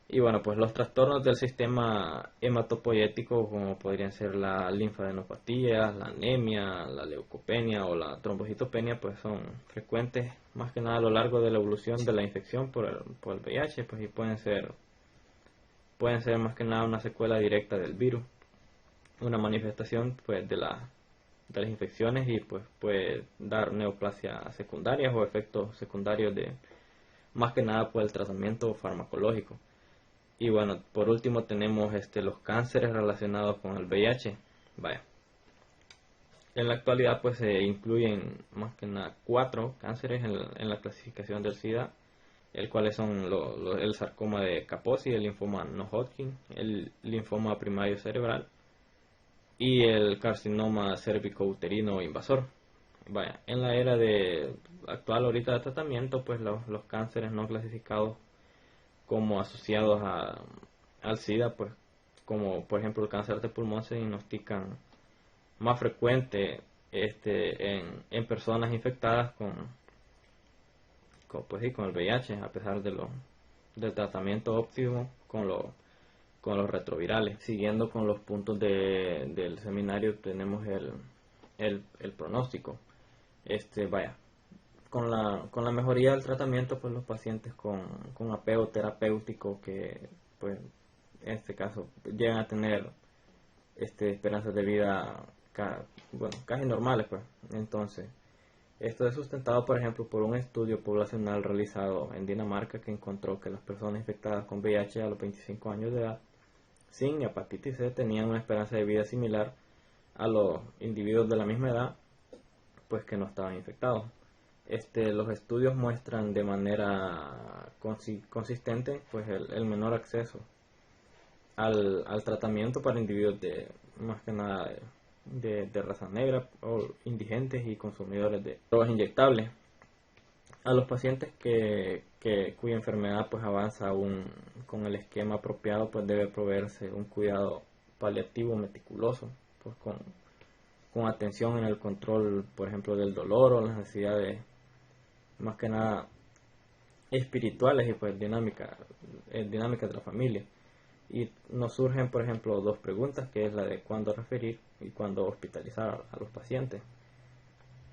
Y bueno, pues los trastornos del sistema hematopoyético, como podrían ser la linfadenopatía, la anemia, la leucopenia o la trombocitopenia, pues son frecuentes más que nada a lo largo de la evolución de la infección por el VIH, pues y pueden ser más que nada una secuela directa del virus, una manifestación pues de las infecciones, y pues puede dar neoplasias secundarias o efectos secundarios de más que nada por el tratamiento farmacológico. Y bueno, por último tenemos los cánceres relacionados con el VIH. En la actualidad pues se incluyen más que nada 4 cánceres en la clasificación del SIDA, el cuales son el sarcoma de Kaposi, el linfoma no-Hodgkin, el linfoma primario cerebral y el carcinoma cérvico-uterino invasor. En la era actual ahorita de tratamiento, pues los cánceres no clasificados como asociados al SIDA, pues como por ejemplo el cáncer de pulmón, se diagnostican más frecuente en personas infectadas con el VIH, a pesar del tratamiento óptimo con los retrovirales. Siguiendo con los puntos del seminario, tenemos el pronóstico. Con la mejoría del tratamiento, pues los pacientes con apego terapéutico, que pues en este caso llegan a tener esperanzas de vida casi normales, pues. Entonces, esto es sustentado, por ejemplo, por un estudio poblacional realizado en Dinamarca, que encontró que las personas infectadas con VIH a los 25 años de edad sin hepatitis C tenían una esperanza de vida similar a los individuos de la misma edad, pues que no estaban infectados. Los estudios muestran de manera consistente pues el menor acceso al tratamiento para individuos más que nada de raza negra o indigentes y consumidores de drogas inyectables. A los pacientes cuya enfermedad pues avanza aún con el esquema apropiado, pues debe proveerse un cuidado paliativo meticuloso, pues con atención en el control, por ejemplo, del dolor o las necesidades más que nada espirituales y pues dinámicas de la familia. Y nos surgen, por ejemplo, 2 preguntas, que es la de cuándo referir y cuándo hospitalizar a los pacientes.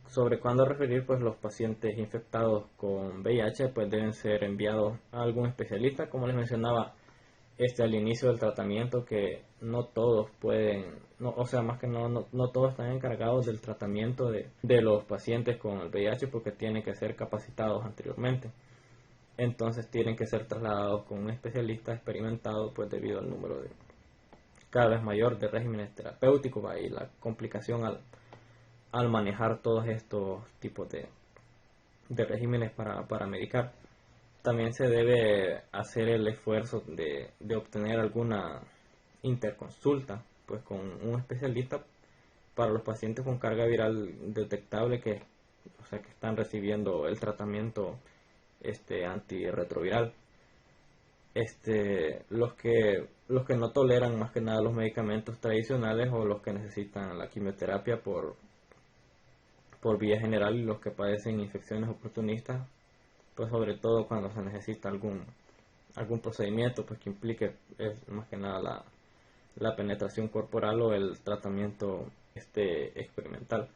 Sobre cuándo referir, pues los pacientes infectados con VIH pues deben ser enviados a algún especialista, como les mencionaba al inicio del tratamiento, que no todos pueden, más que no todos están encargados del tratamiento de los pacientes con el VIH, porque tienen que ser capacitados anteriormente. Entonces tienen que ser trasladados con un especialista experimentado, pues debido al número cada vez mayor de regímenes terapéuticos y la complicación al manejar todos estos tipos de regímenes para medicar. También se debe hacer el esfuerzo de obtener alguna interconsulta pues con un especialista para los pacientes con carga viral detectable o sea, que están recibiendo el tratamiento antirretroviral. Los que no toleran más que nada los medicamentos tradicionales o los que necesitan la quimioterapia por vía general, y los que padecen infecciones oportunistas, pues sobre todo cuando se necesita algún procedimiento pues que implique más que nada la penetración corporal o el tratamiento experimental.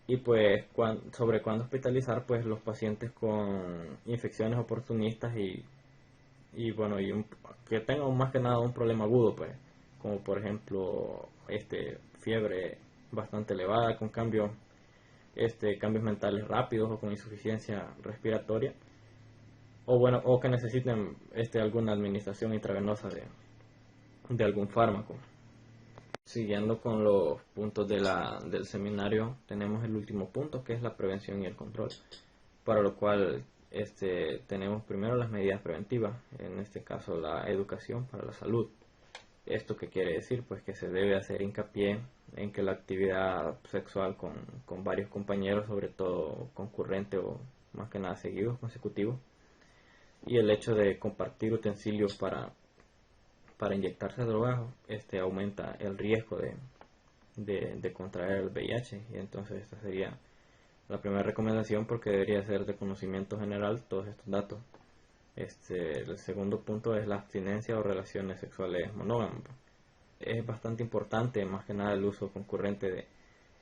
Y pues sobre cuándo hospitalizar pues los pacientes con infecciones oportunistas y bueno, que tengan más que nada un problema agudo, pues, como por ejemplo fiebre bastante elevada con cambios mentales rápidos o con insuficiencia respiratoria, o bueno, o que necesiten alguna administración intravenosa de algún fármaco. Siguiendo con los puntos del seminario, tenemos el último punto, que es la prevención y el control, para lo cual tenemos primero las medidas preventivas, en este caso la educación para la salud. ¿Esto qué quiere decir? Pues que se debe hacer hincapié en que la actividad sexual con varios compañeros, sobre todo concurrente o más que nada seguidos, consecutivos, y el hecho de compartir utensilios para inyectarse drogas aumenta el riesgo de contraer el VIH, y entonces esta sería la primera recomendación, porque debería ser de conocimiento general todos estos datos. El segundo punto es la abstinencia o relaciones sexuales monógamas. Es bastante importante más que nada el uso concurrente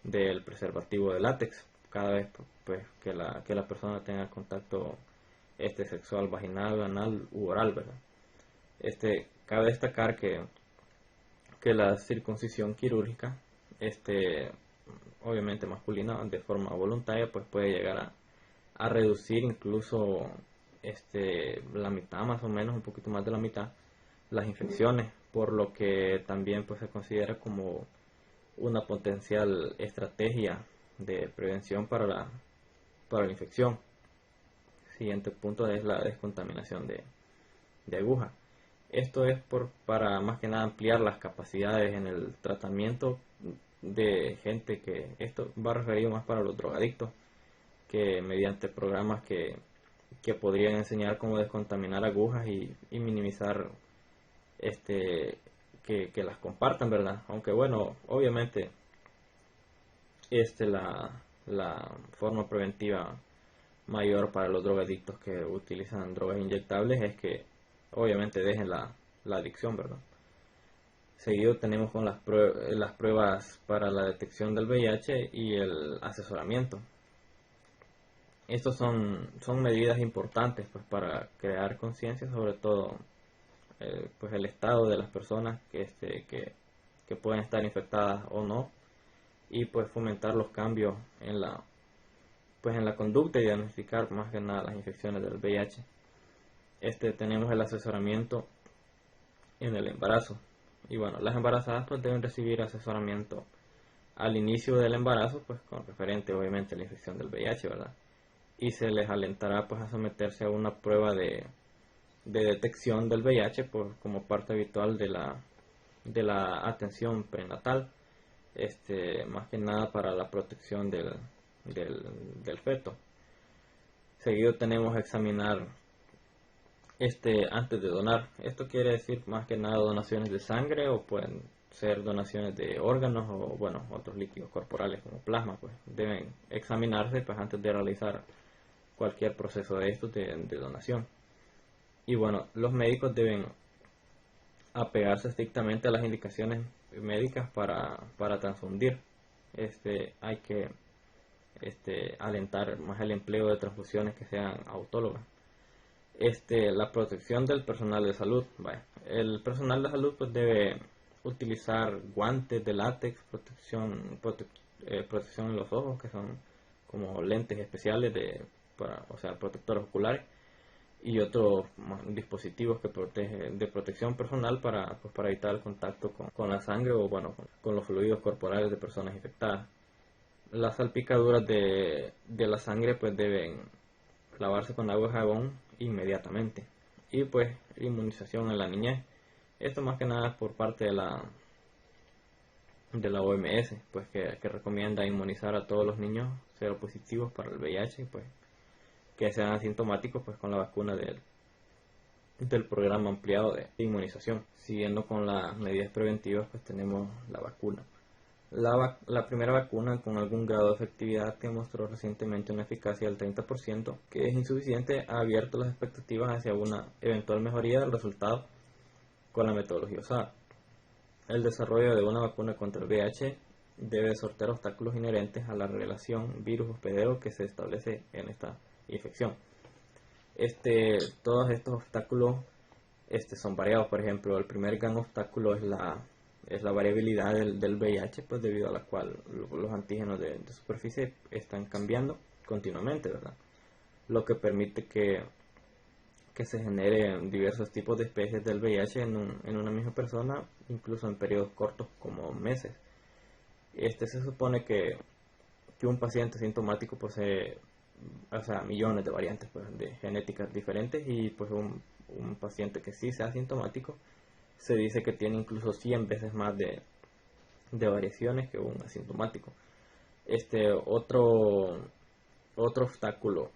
del preservativo de látex cada vez pues que la persona tenga contacto sexual vaginal, anal u oral, ¿verdad? Cabe destacar que la circuncisión quirúrgica, obviamente masculina, de forma voluntaria, pues puede llegar a reducir incluso la mitad, más o menos, un poquito más de la mitad, las infecciones, por lo que también pues se considera como una potencial estrategia de prevención para la infección. Siguiente punto es la descontaminación de aguja. Esto es para más que nada ampliar las capacidades en el tratamiento de gente esto va referido más para los drogadictos, que mediante programas que podrían enseñar cómo descontaminar agujas y minimizar que las compartan, ¿verdad? Aunque bueno, obviamente la forma preventiva mayor para los drogadictos que utilizan drogas inyectables es que obviamente dejen la adicción, ¿verdad? Seguido tenemos con las pruebas para la detección del VIH y el asesoramiento. Estos son medidas importantes pues para crear conciencia, sobre todo pues el estado de las personas que pueden estar infectadas o no, y pues fomentar los cambios en la conducta y diagnosticar más que nada las infecciones del VIH. Tenemos el asesoramiento en el embarazo, y bueno, las embarazadas pues deben recibir asesoramiento al inicio del embarazo, pues con referente obviamente a la infección del VIH, ¿verdad? Y se les alentará pues a someterse a una prueba de detección del VIH como parte habitual de la atención prenatal, más que nada para la protección del feto. Seguido tenemos examinar antes de donar. Esto quiere decir más que nada donaciones de sangre, o pueden ser donaciones de órganos o bueno, otros líquidos corporales como plasma, pues deben examinarse pues antes de realizar cualquier proceso de estos de donación. Y bueno, los médicos deben apegarse estrictamente a las indicaciones médicas para transfundir. Hay que alentar más el empleo de transfusiones que sean autólogas. La protección del personal de salud. El personal de salud pues debe utilizar guantes de látex, protección en los ojos, que son como lentes especiales o sea, protectores oculares, y otros dispositivos de protección personal para evitar el contacto con la sangre o bueno, con los fluidos corporales de personas infectadas. Las salpicaduras de la sangre pues deben lavarse con agua y jabón inmediatamente. Y pues inmunización en la niñez. Esto más que nada por parte de de la OMS, pues que recomienda inmunizar a todos los niños seropositivos para el VIH, pues que sean asintomáticos, pues con la vacuna del programa ampliado de inmunización. Siguiendo con las medidas preventivas, pues tenemos la vacuna. La primera vacuna con algún grado de efectividad que mostró recientemente una eficacia del 30%, que es insuficiente, ha abierto las expectativas hacia una eventual mejoría del resultado con la metodología usada. El desarrollo de una vacuna contra el VIH debe sortear obstáculos inherentes a la relación virus-hospedero que se establece en esta infección. Todos estos obstáculos son variados. Por ejemplo, el primer gran obstáculo es la variabilidad del VIH, pues debido a la cual los antígenos de superficie están cambiando continuamente, ¿verdad? Lo que permite que se generen diversos tipos de especies del VIH en una misma persona, incluso en periodos cortos como meses. Se supone que un paciente sintomático posee, o sea, millones de variantes, pues, de genéticas diferentes, y pues un paciente que sí sea asintomático se dice que tiene incluso 100 veces más de variaciones que un asintomático. Otro obstáculo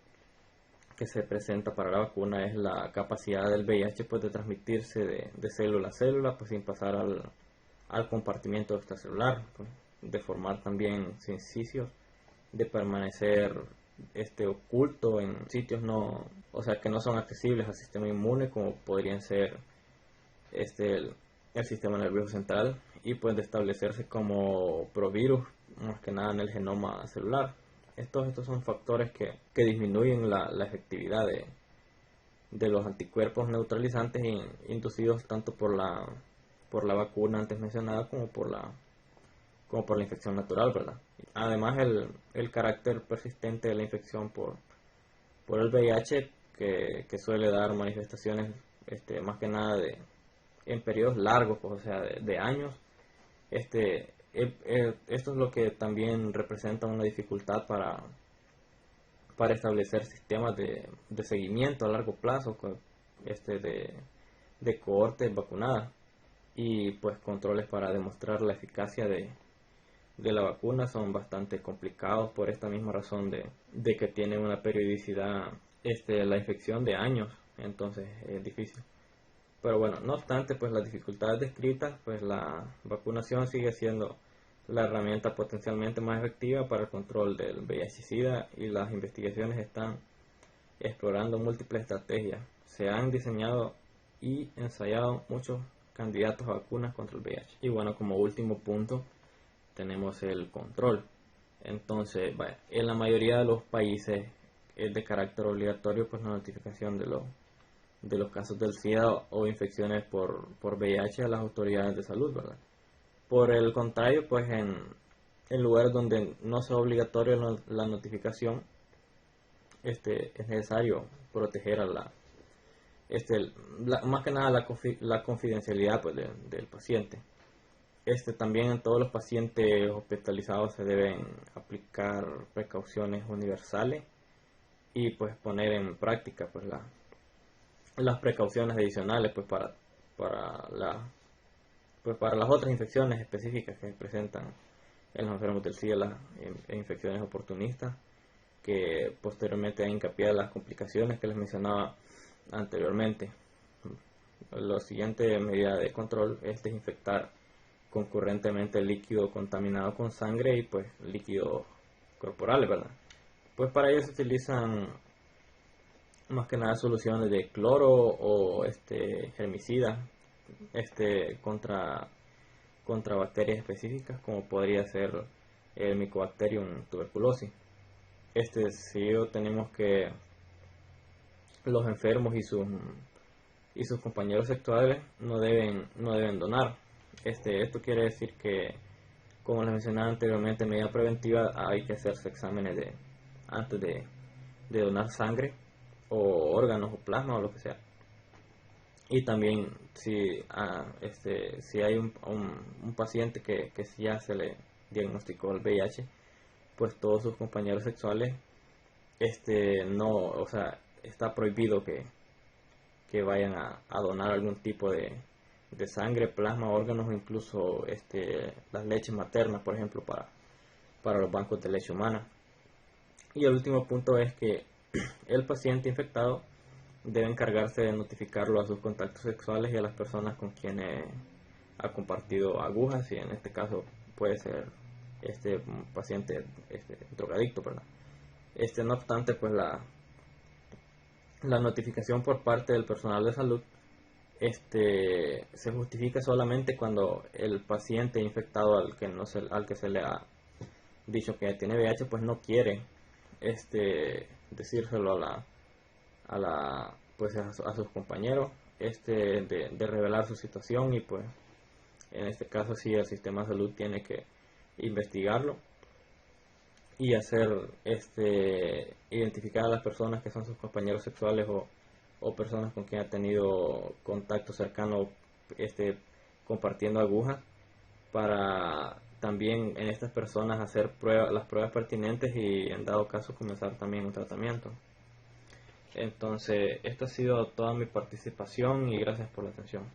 que se presenta para la vacuna es la capacidad del VIH, pues, de transmitirse de célula a célula, pues sin pasar al compartimiento extracelular, pues, de formar también sincicios, de permanecer oculto en sitios que no son accesibles al sistema inmune, como podrían ser el sistema nervioso central, y pues de establecerse como provirus más que nada en el genoma celular. Estos son factores que disminuyen la efectividad de los anticuerpos neutralizantes inducidos tanto por la vacuna antes mencionada como por la infección natural, ¿verdad? Además, el carácter persistente de la infección por el VIH, que suele dar manifestaciones más que nada en periodos largos, pues, o sea, de años. Esto es lo que también representa una dificultad para establecer sistemas de seguimiento a largo plazo de cohortes vacunadas, y pues controles para demostrar la eficacia de la vacuna son bastante complicados por esta misma razón de que tiene una periodicidad la infección de años, entonces es difícil. Pero bueno, no obstante, pues las dificultades descritas, pues la vacunación sigue siendo la herramienta potencialmente más efectiva para el control del VIH-Sida, y las investigaciones están explorando múltiples estrategias. Se han diseñado y ensayado muchos candidatos a vacunas contra el VIH. Y bueno, como último punto tenemos el control. Entonces, en la mayoría de los países es de carácter obligatorio, pues, la notificación de los casos del SIDA o infecciones por VIH a las autoridades de salud, ¿verdad? Por el contrario, pues en lugares donde no sea obligatoria la notificación, es necesario proteger a más que nada la confidencialidad, pues, del paciente. También en todos los pacientes hospitalizados se deben aplicar precauciones universales y pues poner en práctica, pues, las precauciones adicionales, pues, para las otras infecciones específicas que presentan en los enfermos del SIDA, las infecciones oportunistas, que posteriormente da hincapié a las complicaciones que les mencionaba anteriormente. La siguiente medida de control es desinfectar concurrentemente el líquido contaminado con sangre y pues líquidos corporales, ¿verdad? Pues para ello se utilizan más que nada soluciones de cloro o germicidas contra bacterias específicas, como podría ser el Mycobacterium tuberculosis. Seguido tenemos que los enfermos y sus compañeros sexuales no deben donar. Esto quiere decir que, como les mencionaba anteriormente, en medida preventiva hay que hacerse exámenes antes de donar sangre o órganos o plasma o lo que sea. Y también si hay un paciente que ya se le diagnosticó el VIH, pues todos sus compañeros sexuales está prohibido que vayan a donar algún tipo de de sangre, plasma, órganos o incluso las leches maternas, por ejemplo, para los bancos de leche humana. Y el último punto es que el paciente infectado debe encargarse de notificarlo a sus contactos sexuales y a las personas con quienes ha compartido agujas, y en este caso puede ser un paciente drogadicto, ¿verdad? No obstante, pues la notificación por parte del personal de salud se justifica solamente cuando el paciente infectado al que se le ha dicho que tiene VIH pues no quiere decírselo a sus compañeros de revelar su situación, y pues en este caso sí el sistema de salud tiene que investigarlo y hacer identificar a las personas que son sus compañeros sexuales o personas con quien ha tenido contacto cercano compartiendo agujas, para también en estas personas hacer las pruebas pertinentes y en dado caso comenzar también un tratamiento. Entonces, esta ha sido toda mi participación y gracias por la atención.